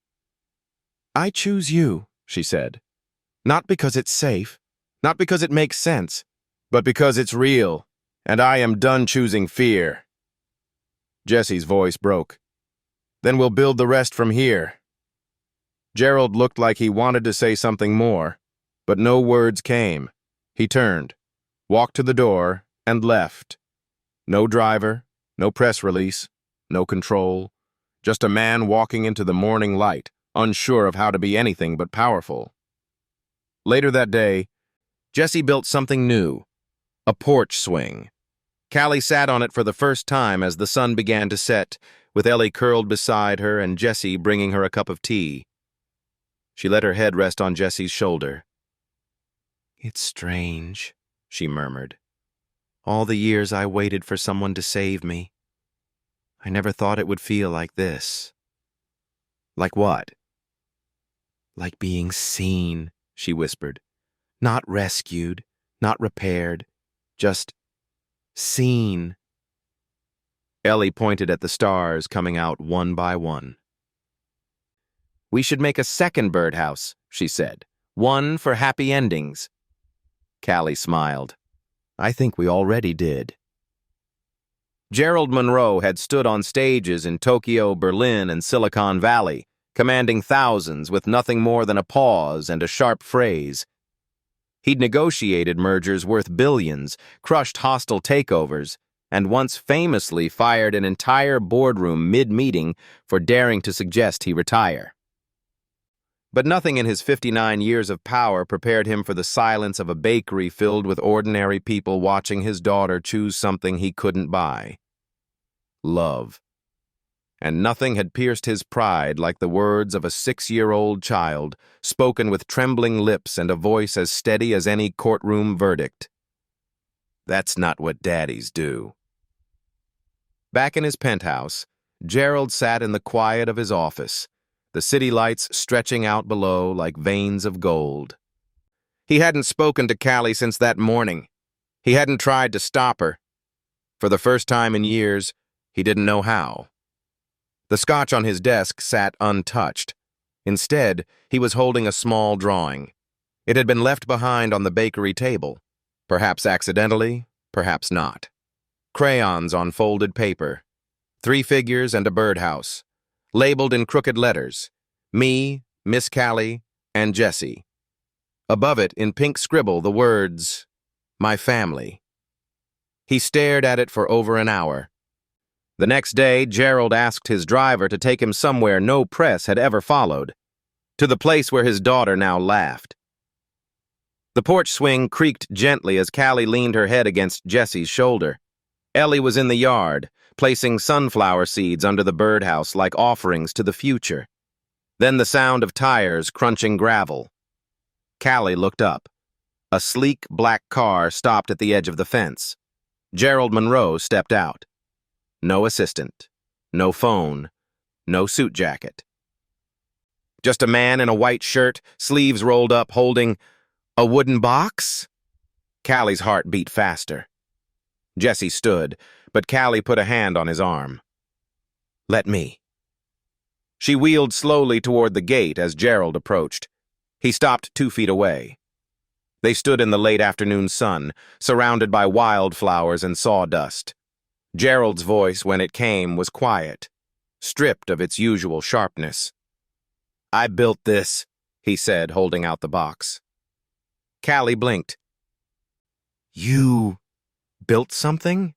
I choose you, she said. Not because it's safe, not because it makes sense, but because it's real, and I am done choosing fear. Jesse's voice broke. Then we'll build the rest from here. Gerald looked like he wanted to say something more, but no words came. He turned, walked to the door, and left. No driver, no press release, no control, just a man walking into the morning light, unsure of how to be anything but powerful. Later that day, Jesse built something new, a porch swing. Callie sat on it for the first time as the sun began to set, with Ellie curled beside her and Jesse bringing her a cup of tea. She let her head rest on Jesse's shoulder. It's strange, she murmured. All the years I waited for someone to save me. I never thought it would feel like this. Like what? Like being seen, she whispered. Not rescued, not repaired, just seen. Ellie pointed at the stars coming out one by one. We should make a second birdhouse, she said. One for happy endings. Callie smiled. I think we already did. Gerald Monroe had stood on stages in Tokyo, Berlin, and Silicon Valley, commanding thousands with nothing more than a pause and a sharp phrase. He'd negotiated mergers worth billions, crushed hostile takeovers, and once famously fired an entire boardroom mid-meeting for daring to suggest he retire. But nothing in his 59 years of power prepared him for the silence of a bakery filled with ordinary people watching his daughter choose something he couldn't buy. Love. And nothing had pierced his pride like the words of a 6-year-old child, spoken with trembling lips and a voice as steady as any courtroom verdict. That's not what daddies do. Back in his penthouse, Gerald sat in the quiet of his office, the city lights stretching out below like veins of gold. He hadn't spoken to Callie since that morning. He hadn't tried to stop her. For the first time in years, he didn't know how. The scotch on his desk sat untouched. Instead, he was holding a small drawing. It had been left behind on the bakery table, perhaps accidentally, perhaps not. Crayons on folded paper. 3 figures and a birdhouse. Labeled in crooked letters. Me, Miss Callie, and Jessie. Above it, in pink scribble, the words, "My family." He stared at it for over an hour. The next day, Gerald asked his driver to take him somewhere no press had ever followed, to the place where his daughter now laughed. The porch swing creaked gently as Callie leaned her head against Jessie's shoulder. Ellie was in the yard, placing sunflower seeds under the birdhouse like offerings to the future. Then the sound of tires crunching gravel. Callie looked up. A sleek black car stopped at the edge of the fence. Gerald Monroe stepped out. No assistant, no phone, no suit jacket. Just a man in a white shirt, sleeves rolled up, holding a wooden box? Callie's heart beat faster. Jessie stood, but Callie put a hand on his arm. "Let me." She wheeled slowly toward the gate as Gerald approached. He stopped 2 feet away. They stood in the late afternoon sun, surrounded by wildflowers and sawdust. Gerald's voice, when it came, was quiet, stripped of its usual sharpness. "I built this," he said, holding out the box. Callie blinked. "You built something?"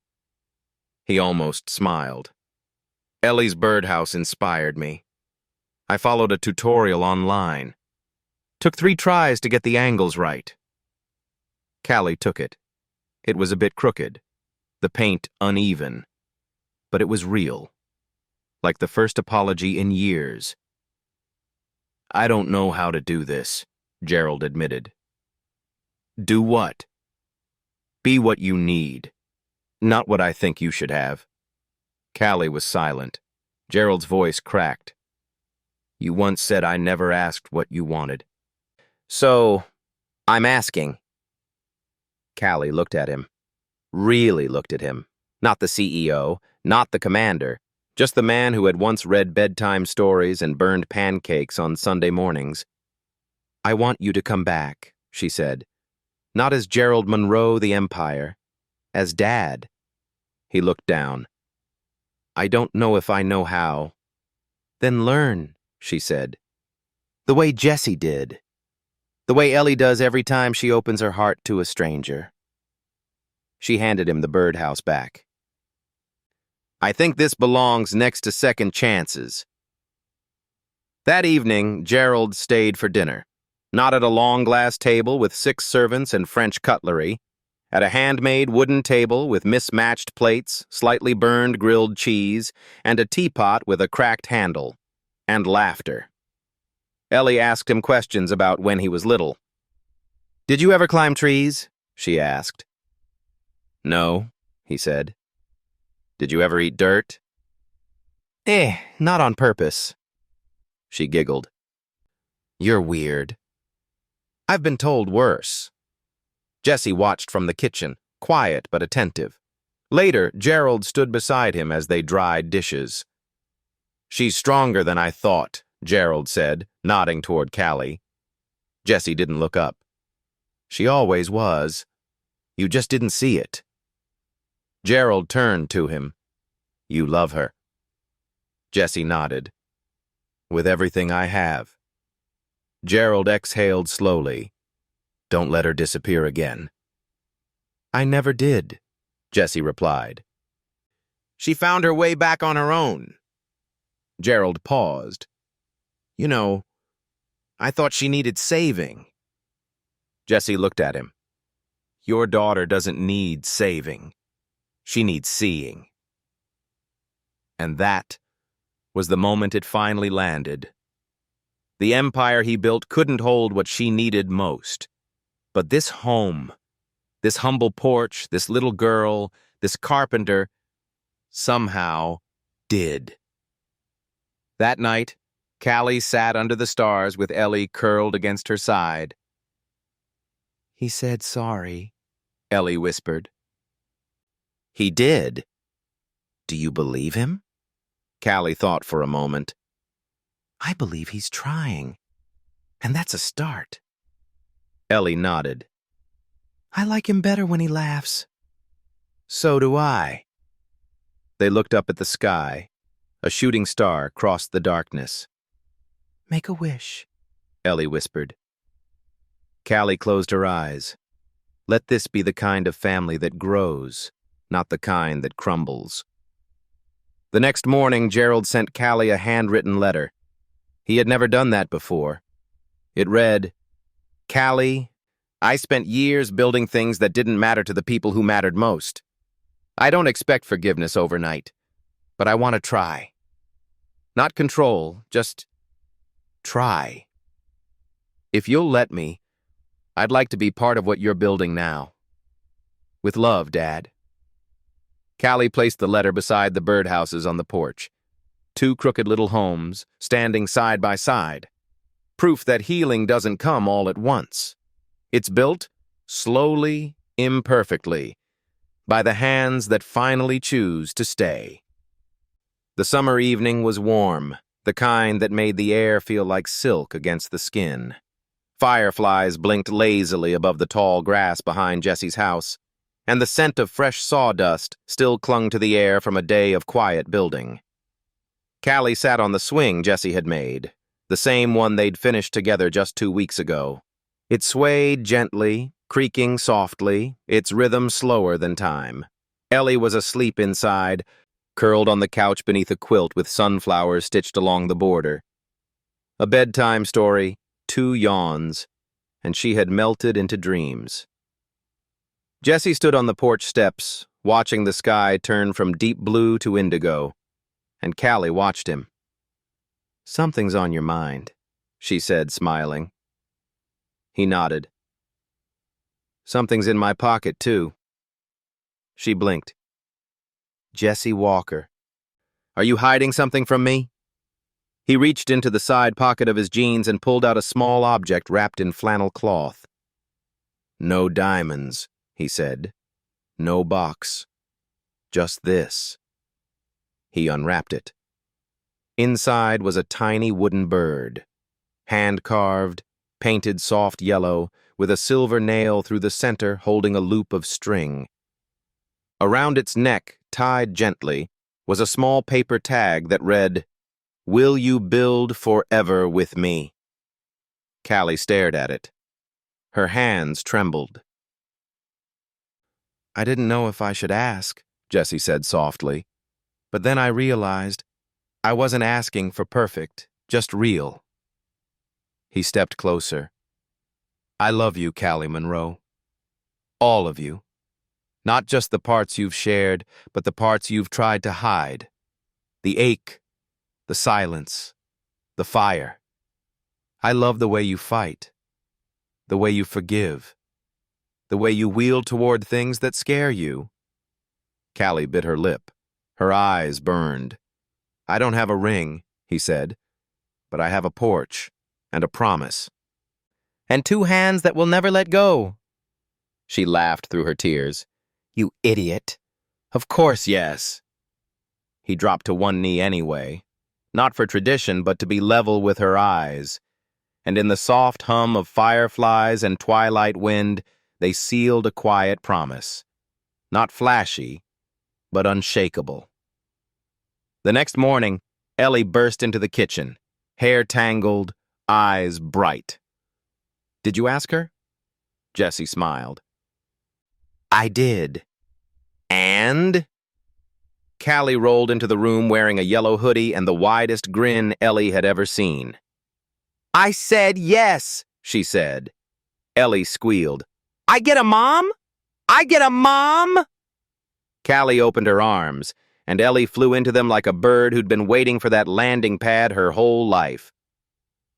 He almost smiled. "Ellie's birdhouse inspired me. I followed a tutorial online. Took 3 tries to get the angles right." Callie took it. It was a bit crooked, the paint uneven, but it was real, like the first apology in years. "I don't know how to do this," Gerald admitted. "Do what?" "Be what you need, not what I think you should have." Callie was silent. Gerald's voice cracked. "You once said I never asked what you wanted." "So, I'm asking." Callie looked at him. Really looked at him. Not the CEO, not the commander, just the man who had once read bedtime stories and burned pancakes on Sunday mornings. "I want you to come back," she said. "Not as Gerald Monroe, the Empire. As Dad." He looked down. "I don't know if I know how." "Then learn," she said. "The way Jessie did. The way Ellie does every time she opens her heart to a stranger." She handed him the birdhouse back. "I think this belongs next to second chances." That evening, Gerald stayed for dinner. Not at a long glass table with 6 servants and French cutlery. At a handmade wooden table with mismatched plates, slightly burned grilled cheese, and a teapot with a cracked handle. And laughter. Ellie asked him questions about when he was little. "Did you ever climb trees?" she asked. "No," he said. "Did you ever eat dirt?" Not on purpose." She giggled. "You're weird." "I've been told worse." Jessie watched from the kitchen, quiet but attentive. Later, Gerald stood beside him as they dried dishes. "She's stronger than I thought," Gerald said, nodding toward Callie. Jessie didn't look up. "She always was. You just didn't see it." Gerald turned to him. "You love her." Jessie nodded. "With everything I have." Gerald exhaled slowly. "Don't let her disappear again." "I never did," Jessie replied. "She found her way back on her own." Gerald paused. "You know, I thought she needed saving." Jessie looked at him. "Your daughter doesn't need saving. She needs seeing." And that was the moment it finally landed. The empire he built couldn't hold what she needed most. But this home, this humble porch, this little girl, this carpenter, somehow did. That night, Callie sat under the stars with Ellie curled against her side. "He said sorry," Ellie whispered. "He did. Do you believe him?" Callie thought for a moment. "I believe he's trying. And that's a start." Ellie nodded. "I like him better when he laughs." So do I. They looked up at the sky. A shooting star crossed the darkness. Make a wish, Ellie whispered. Callie closed her eyes. Let this be the kind of family that grows, not the kind that crumbles. The next morning, Gerald sent Callie a handwritten letter. He had never done that before. It read, Callie, I spent years building things that didn't matter to the people who mattered most. I don't expect forgiveness overnight, but I want to try. Not control, just try. If you'll let me, I'd like to be part of what you're building now. With love, Dad. Callie placed the letter beside the birdhouses on the porch. 2 crooked little homes, standing side by side. Proof that healing doesn't come all at once. It's built slowly, imperfectly, by the hands that finally choose to stay. The summer evening was warm, the kind that made the air feel like silk against the skin. Fireflies blinked lazily above the tall grass behind Jesse's house, and the scent of fresh sawdust still clung to the air from a day of quiet building. Callie sat on the swing Jesse had made, the same one they'd finished together just 2 weeks ago. It swayed gently, creaking softly, its rhythm slower than time. Ellie was asleep inside, curled on the couch beneath a quilt with sunflowers stitched along the border. A bedtime story, 2 yawns, and she had melted into dreams. Jesse stood on the porch steps, watching the sky turn from deep blue to indigo, and Callie watched him. Something's on your mind, she said, smiling. He nodded. Something's in my pocket, too. She blinked. Jesse Walker. Are you hiding something from me? He reached into the side pocket of his jeans and pulled out a small object wrapped in flannel cloth. No diamonds, he said. No box. Just this. He unwrapped it. Inside was a tiny wooden bird, hand-carved, painted soft yellow, with a silver nail through the center holding a loop of string. Around its neck, tied gently, was a small paper tag that read, Will you build forever with me? Callie stared at it. Her hands trembled. I didn't know if I should ask, Jesse said softly, but then I realized I wasn't asking for perfect, just real. He stepped closer. I love you, Callie Monroe. All of you. Not just the parts you've shared, but the parts you've tried to hide. The ache, the silence, the fire. I love the way you fight, the way you forgive, the way you wheel toward things that scare you. Callie bit her lip. Her eyes burned. I don't have a ring, he said, but I have a porch and a promise. And 2 hands that will never let go. She laughed through her tears. You idiot. Of course, yes. He dropped to one knee anyway, not for tradition, but to be level with her eyes. And in the soft hum of fireflies and twilight wind, they sealed a quiet promise. Not flashy, but unshakable. The next morning, Ellie burst into the kitchen, hair tangled, eyes bright. Did you ask her? Jesse smiled. I did. And? Callie rolled into the room wearing a yellow hoodie and the widest grin Ellie had ever seen. I said yes, she said. Ellie squealed. I get a mom? I get a mom? Callie opened her arms, and Ellie flew into them like a bird who'd been waiting for that landing pad her whole life.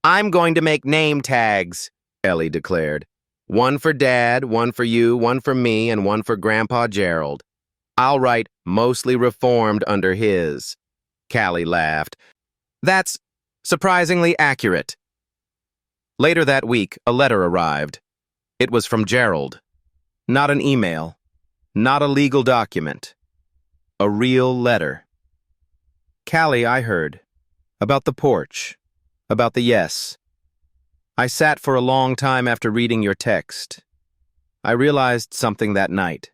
I'm going to make name tags, Ellie declared. 1 for Dad, 1 for you, 1 for me, and 1 for Grandpa Gerald. I'll write mostly reformed under his. Callie laughed. That's surprisingly accurate. Later that week, a letter arrived. It was from Gerald. Not an email. Not a legal document. A real letter. Callie, I heard. About the porch. About the yes. I sat for a long time after reading your text. I realized something that night.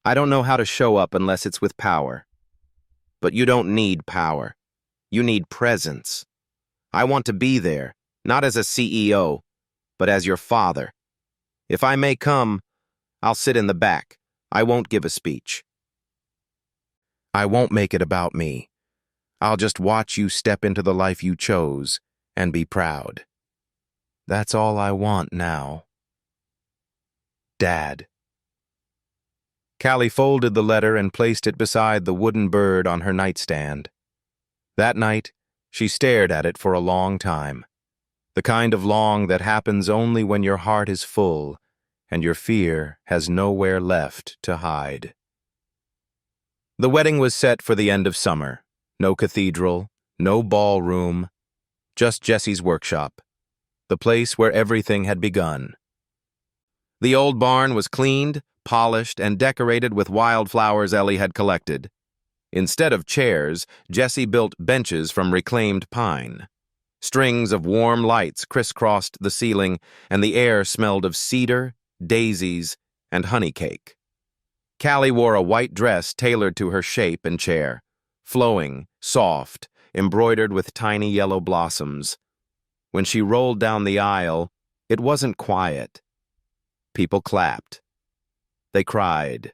I don't know how to show up unless it's with power. But you don't need power. You need presence. I want to be there, not as a CEO, but as your father. If I may come, I'll sit in the back. I won't give a speech. I won't make it about me. I'll just watch you step into the life you chose and be proud. That's all I want now. Dad. Callie folded the letter and placed it beside the wooden bird on her nightstand. That night, she stared at it for a long time. The kind of long that happens only when your heart is full and your fear has nowhere left to hide. The wedding was set for the end of summer. No cathedral, no ballroom, just Jesse's workshop, the place where everything had begun. The old barn was cleaned, polished, and decorated with wildflowers Ellie had collected. Instead of chairs, Jesse built benches from reclaimed pine. Strings of warm lights crisscrossed the ceiling, and the air smelled of cedar, daisies, and honey cake. Callie wore a white dress tailored to her shape and chair, flowing, soft, embroidered with tiny yellow blossoms. When she rolled down the aisle, it wasn't quiet. People clapped. They cried.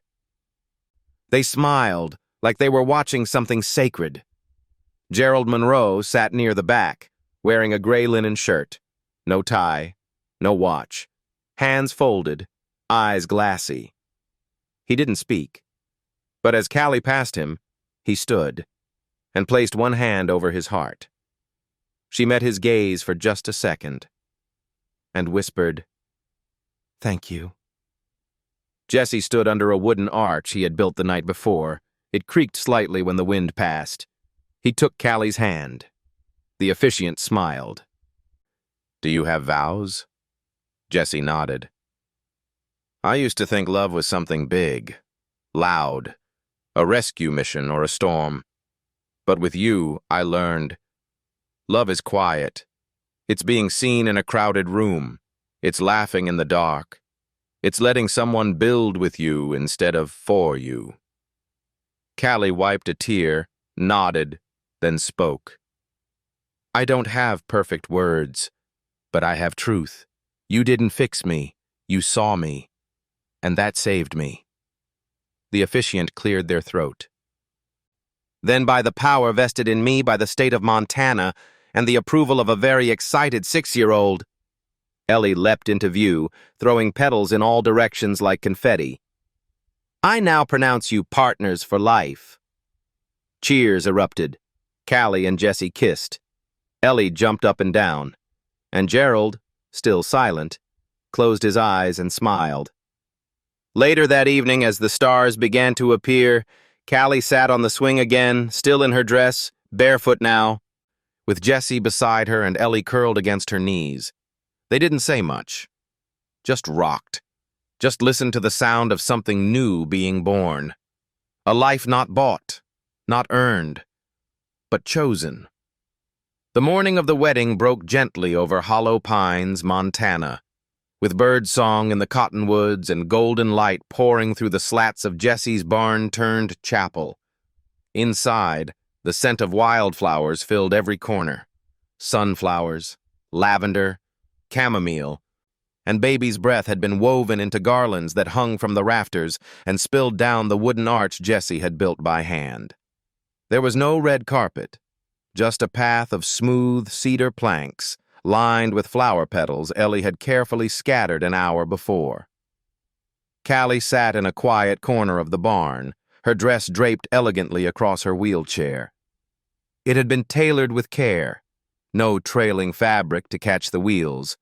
They smiled like they were watching something sacred. Gerald Monroe sat near the back, wearing a gray linen shirt. No tie, no watch. Hands folded, eyes glassy. He didn't speak. But as Callie passed him, he stood and placed one hand over his heart. She met his gaze for just a second and whispered, "Thank you." Jesse stood under a wooden arch he had built the night before. It creaked slightly when the wind passed. He took Callie's hand. The officiant smiled. "Do you have vows?" Jesse nodded. "I used to think love was something big, loud, a rescue mission or a storm. But with you, I learned, love is quiet. It's being seen in a crowded room. It's laughing in the dark. It's letting someone build with you instead of for you." Callie wiped a tear, nodded, then spoke. "I don't have perfect words, but I have truth. You didn't fix me. You saw me. And that saved me." The officiant cleared their throat. "Then by the power vested in me by the state of Montana and the approval of a very excited 6-year-old, Ellie leapt into view, throwing petals in all directions like confetti. "I now pronounce you partners for life." Cheers erupted. Callie and Jesse kissed. Ellie jumped up and down. And Gerald, still silent, closed his eyes and smiled. Later that evening, as the stars began to appear, Callie sat on the swing again, still in her dress, barefoot now, with Jesse beside her and Ellie curled against her knees. They didn't say much, just rocked, just listened to the sound of something new being born. A life not bought, not earned, but chosen. The morning of the wedding broke gently over Hollow Pines, Montana, with birdsong in the cottonwoods and golden light pouring through the slats of Jesse's barn-turned chapel. Inside, the scent of wildflowers filled every corner. Sunflowers, lavender, chamomile, and baby's breath had been woven into garlands that hung from the rafters and spilled down the wooden arch Jesse had built by hand. There was no red carpet, just a path of smooth cedar planks, lined with flower petals Ellie had carefully scattered an hour before. Callie sat in a quiet corner of the barn, her dress draped elegantly across her wheelchair. It had been tailored with care, no trailing fabric to catch the wheels,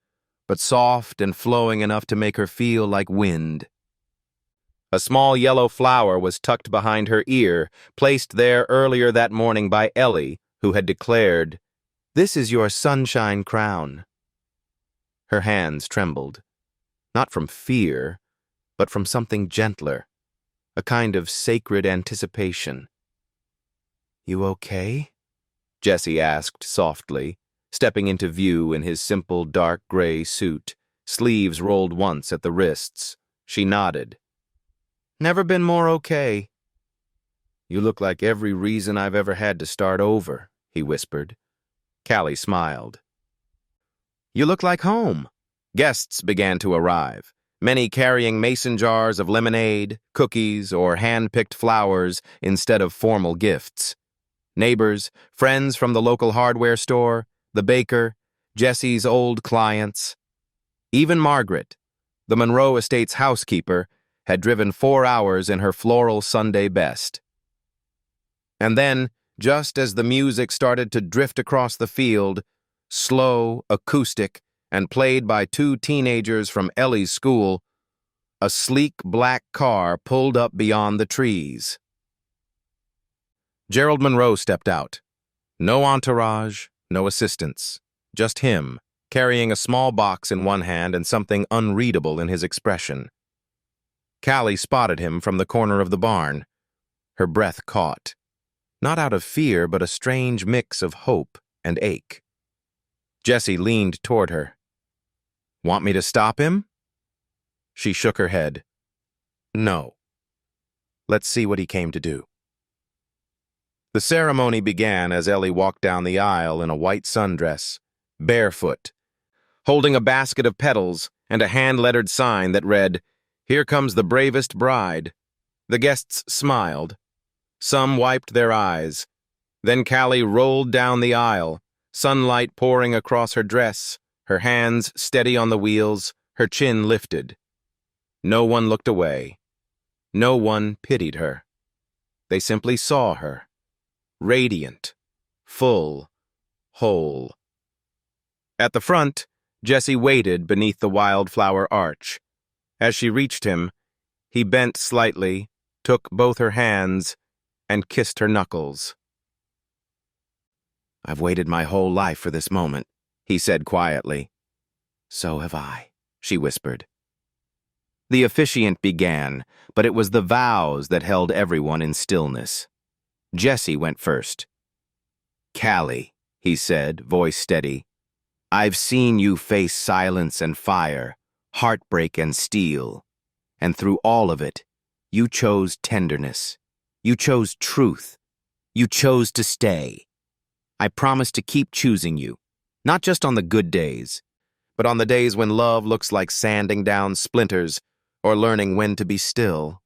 but soft and flowing enough to make her feel like wind. A small yellow flower was tucked behind her ear, placed there earlier that morning by Ellie, who had declared, "This is your sunshine crown." Her hands trembled, not from fear, but from something gentler, a kind of sacred anticipation. "You okay?" Jesse asked softly, stepping into view in his simple dark gray suit, sleeves rolled once at the wrists. She nodded. Never been more okay. You look like every reason I've ever had to start over, he whispered. Callie smiled. You look like home. Guests began to arrive, many carrying mason jars of lemonade, cookies, or hand-picked flowers instead of formal gifts. Neighbors, friends from the local hardware store, the baker, Jesse's old clients. Even Margaret, the Monroe Estate's housekeeper, had driven 4 hours in her floral Sunday best. And then, just as the music started to drift across the field, slow, acoustic, and played by 2 teenagers from Ellie's school, a sleek black car pulled up beyond the trees. Gerald Monroe stepped out. No entourage, no assistants, just him, carrying a small box in one hand and something unreadable in his expression. Callie spotted him from the corner of the barn. Her breath caught, not out of fear, but a strange mix of hope and ache. Jessie leaned toward her. Want me to stop him? She shook her head. No. Let's see what he came to do. The ceremony began as Ellie walked down the aisle in a white sundress, barefoot, holding a basket of petals and a hand-lettered sign that read, "Here comes the bravest bride." The guests smiled. Some wiped their eyes. Then Callie rolled down the aisle, sunlight pouring across her dress, her hands steady on the wheels, her chin lifted. No one looked away. No one pitied her. They simply saw her, radiant, full, whole. At the front, Jessie waited beneath the wildflower arch. As she reached him, he bent slightly, took both her hands, and kissed her knuckles. I've waited my whole life for this moment, he said quietly. So have I, she whispered. The officiant began, but it was the vows that held everyone in stillness. Jessie went first. Callie, he said, voice steady, I've seen you face silence and fire, heartbreak and steel, and through all of it, you chose tenderness. You chose truth. You chose to stay. I promise to keep choosing you, not just on the good days, but on the days when love looks like sanding down splinters or learning when to be still.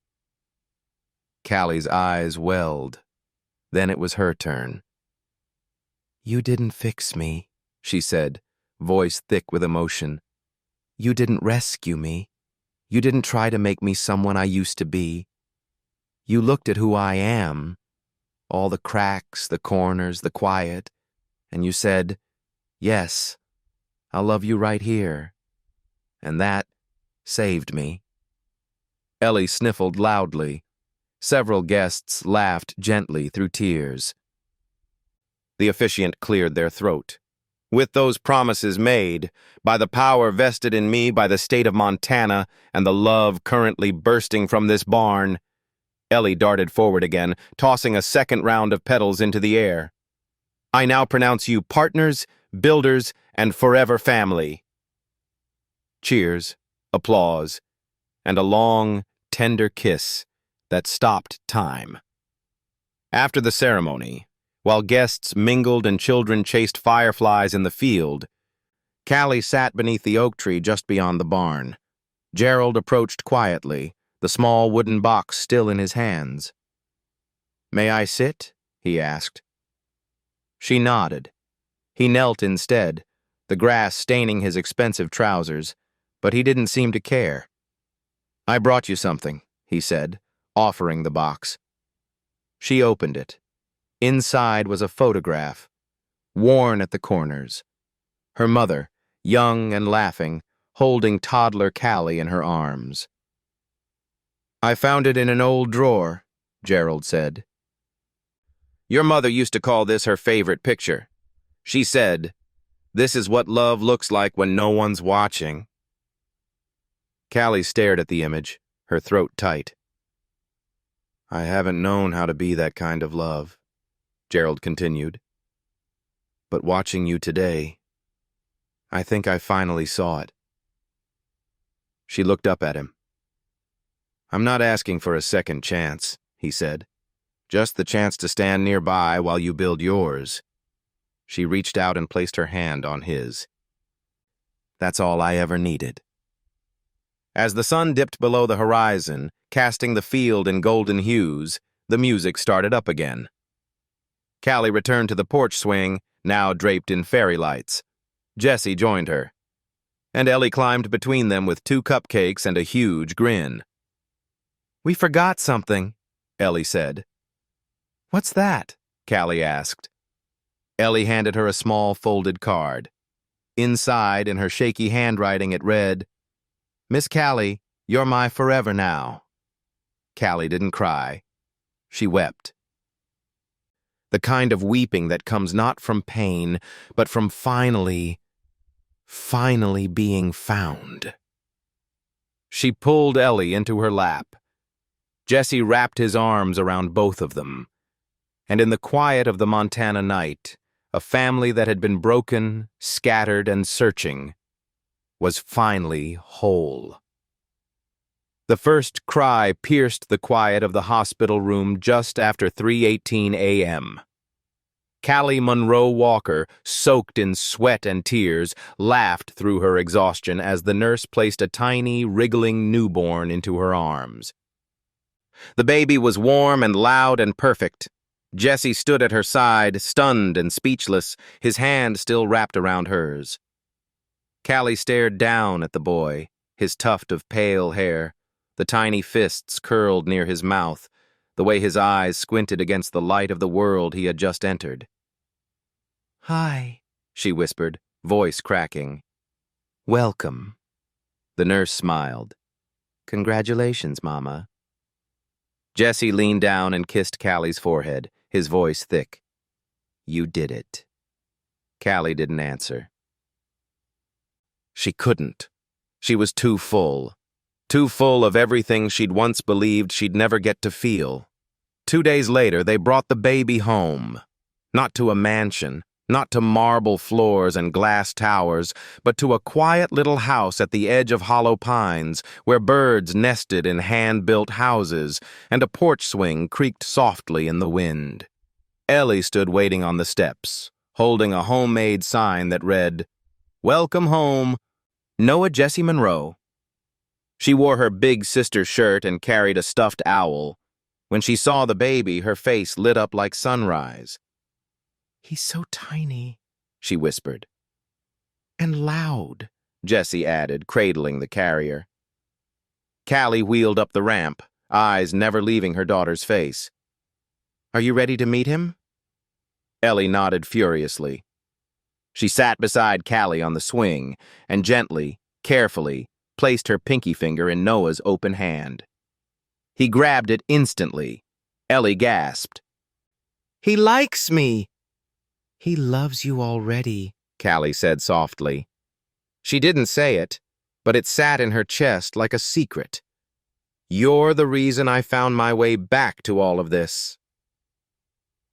Callie's eyes welled. Then it was her turn. You didn't fix me, she said, voice thick with emotion. You didn't rescue me. You didn't try to make me someone I used to be. You looked at who I am, all the cracks, the corners, the quiet, and you said, yes, I'll love you right here. And that saved me. Ellie sniffled loudly. Several guests laughed gently through tears. The officiant cleared their throat. With those promises made, by the power vested in me by the state of Montana and the love currently bursting from this barn, Ellie darted forward again, tossing a second round of petals into the air. I now pronounce you partners, builders, and forever family. Cheers, applause, and a long, tender kiss that stopped time. After the ceremony, while guests mingled and children chased fireflies in the field, Callie sat beneath the oak tree just beyond the barn. Gerald approached quietly, the small wooden box still in his hands. May I sit? He asked. She nodded. He knelt instead, the grass staining his expensive trousers, but he didn't seem to care. I brought you something, he said, offering the box. She opened it. Inside was a photograph, worn at the corners. Her mother, young and laughing, holding toddler Callie in her arms. I found it in an old drawer, Gerald said. Your mother used to call this her favorite picture. She said, this is what love looks like when no one's watching. Callie stared at the image, her throat tight. I haven't known how to be that kind of love, Gerald continued. But watching you today, I think I finally saw it. She looked up at him. I'm not asking for a second chance, he said. Just the chance to stand nearby while you build yours. She reached out and placed her hand on his. That's all I ever needed. As the sun dipped below the horizon, casting the field in golden hues, the music started up again. Callie returned to the porch swing, now draped in fairy lights. Jessie joined her, and Ellie climbed between them with 2 cupcakes and a huge grin. We forgot something, Ellie said. What's that? Callie asked. Ellie handed her a small folded card. Inside, in her shaky handwriting, it read, Miss Callie, you're my forever now. Callie didn't cry. She wept. The kind of weeping that comes not from pain, but from finally being found. She pulled Ellie into her lap. Jessie wrapped his arms around both of them. And in the quiet of the Montana night, a family that had been broken, scattered, and searching was finally whole. The first cry pierced the quiet of the hospital room just after 3:18 a.m. Callie Monroe Walker, soaked in sweat and tears, laughed through her exhaustion as the nurse placed a tiny, wriggling newborn into her arms. The baby was warm and loud and perfect. Jessie stood at her side, stunned and speechless, his hand still wrapped around hers. Callie stared down at the boy, his tuft of pale hair, the tiny fists curled near his mouth, the way his eyes squinted against the light of the world he had just entered. Hi, she whispered, voice cracking. Welcome. The nurse smiled. Congratulations, Mama. Jessie leaned down and kissed Callie's forehead, his voice thick. You did it. Callie didn't answer. She couldn't. She was too full of everything she'd once believed she'd never get to feel. 2 days later, they brought the baby home. Not to a mansion, not to marble floors and glass towers, but to a quiet little house at the edge of hollow pines, where birds nested in hand-built houses, and a porch swing creaked softly in the wind. Ellie stood waiting on the steps, holding a homemade sign that read, Welcome home, Noah Jessie Monroe. She wore her big sister shirt and carried a stuffed owl. When she saw the baby, her face lit up like sunrise. He's so tiny, she whispered. And loud, Jessie added, cradling the carrier. Callie wheeled up the ramp, eyes never leaving her daughter's face. Are you ready to meet him? Ellie nodded furiously. She sat beside Callie on the swing and gently, carefully, placed her pinky finger in Noah's open hand. He grabbed it instantly. Ellie gasped. He likes me! He loves you already, Callie said softly. She didn't say it, but it sat in her chest like a secret. You're the reason I found my way back to all of this.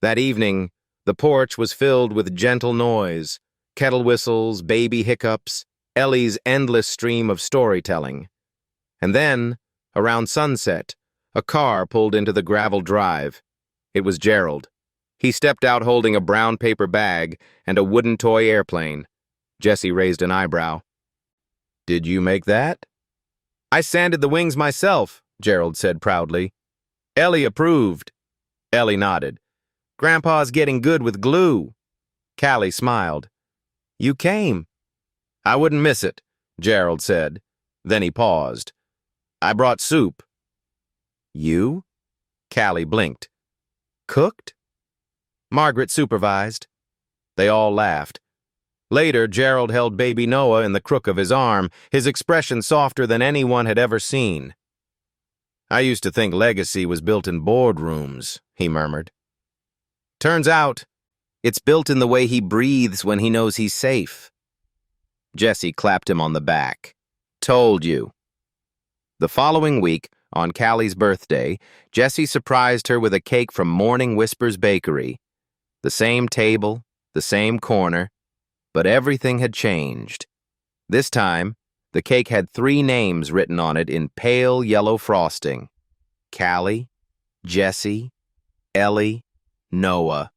That evening, the porch was filled with gentle noise, kettle whistles, baby hiccups, Ellie's endless stream of storytelling. And then, around sunset, a car pulled into the gravel drive. It was Gerald. He stepped out holding a brown paper bag and a wooden toy airplane. Jessie raised an eyebrow. Did you make that? I sanded the wings myself, Gerald said proudly. Ellie approved. Ellie nodded. Grandpa's getting good with glue. Callie smiled. You came. I wouldn't miss it, Gerald said. Then he paused. I brought soup. You? Callie blinked. Cooked? Margaret supervised. They all laughed. Later, Gerald held baby Noah in the crook of his arm, his expression softer than anyone had ever seen. I used to think legacy was built in boardrooms, he murmured. Turns out, it's built in the way he breathes when he knows he's safe. Jessie clapped him on the back. Told you. The following week, on Callie's birthday, Jessie surprised her with a cake from Morning Whispers Bakery. The same table, the same corner, but everything had changed. This time, The cake had 3 names written on it in pale yellow frosting: Callie, Jesse, Ellie, Noah.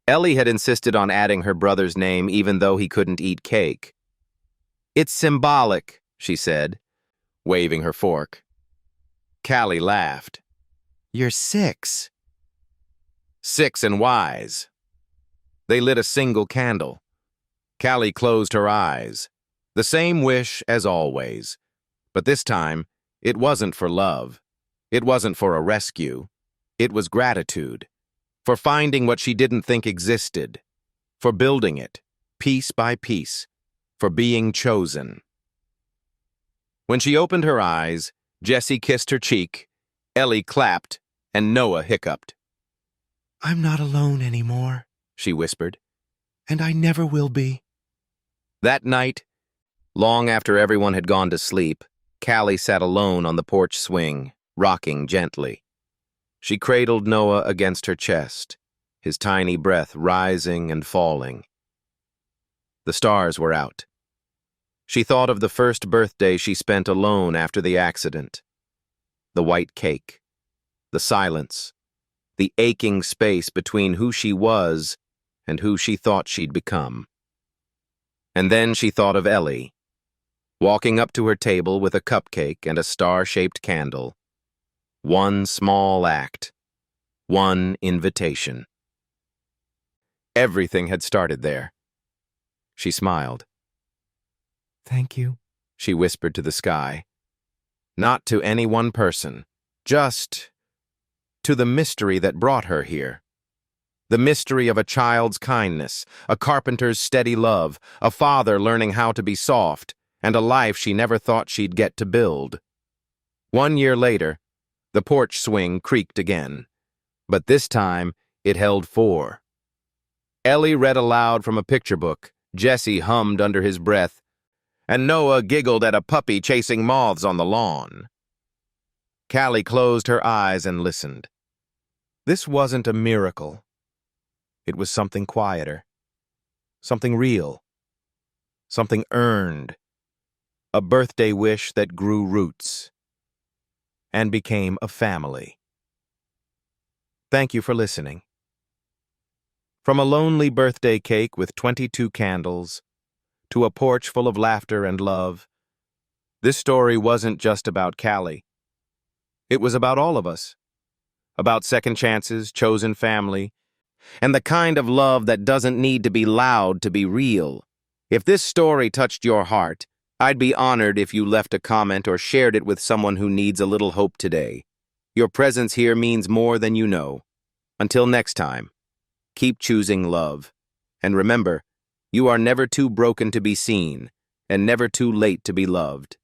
Ellie had insisted on adding her brother's name even though he couldn't eat cake. "It's symbolic," she said, waving her fork. Callie laughed. "You're 6. 6 and wise." They lit a single candle. Callie closed her eyes. The same wish as always. But this time, it wasn't for love. It wasn't for a rescue. It was gratitude. For finding what she didn't think existed. For building it, piece by piece. For being chosen. When she opened her eyes, Jessie kissed her cheek, Ellie clapped, and Noah hiccuped. "I'm not alone anymore," she whispered, "and I never will be." That night, long after everyone had gone to sleep, Callie sat alone on the porch swing, rocking gently. She cradled Noah against her chest, his tiny breath rising and falling. The stars were out. She thought of the first birthday she spent alone after the accident. The white cake, the silence, the aching space between who she was and who she thought she'd become. And then she thought of Ellie, walking up to her table with a cupcake and a star-shaped candle. One small act, one invitation. Everything had started there. She smiled. "Thank you," she whispered to the sky. Not to any one person, just to the mystery that brought her here. The mystery of a child's kindness, a carpenter's steady love, a father learning how to be soft, and a life she never thought she'd get to build. 1 year later, the porch swing creaked again, but this time it held 4. Ellie read aloud from a picture book, Jesse hummed under his breath, and Noah giggled at a puppy chasing moths on the lawn. Callie closed her eyes and listened. This wasn't a miracle. It was something quieter, something real, something earned, a birthday wish that grew roots and became a family. Thank you for listening. From a lonely birthday cake with 22 candles to a porch full of laughter and love, this story wasn't just about Callie. It was about all of us, about second chances, chosen family, and the kind of love that doesn't need to be loud to be real. If this story touched your heart, I'd be honored if you left a comment or shared it with someone who needs a little hope today. Your presence here means more than you know. Until next time, keep choosing love. And remember, you are never too broken to be seen, and never too late to be loved.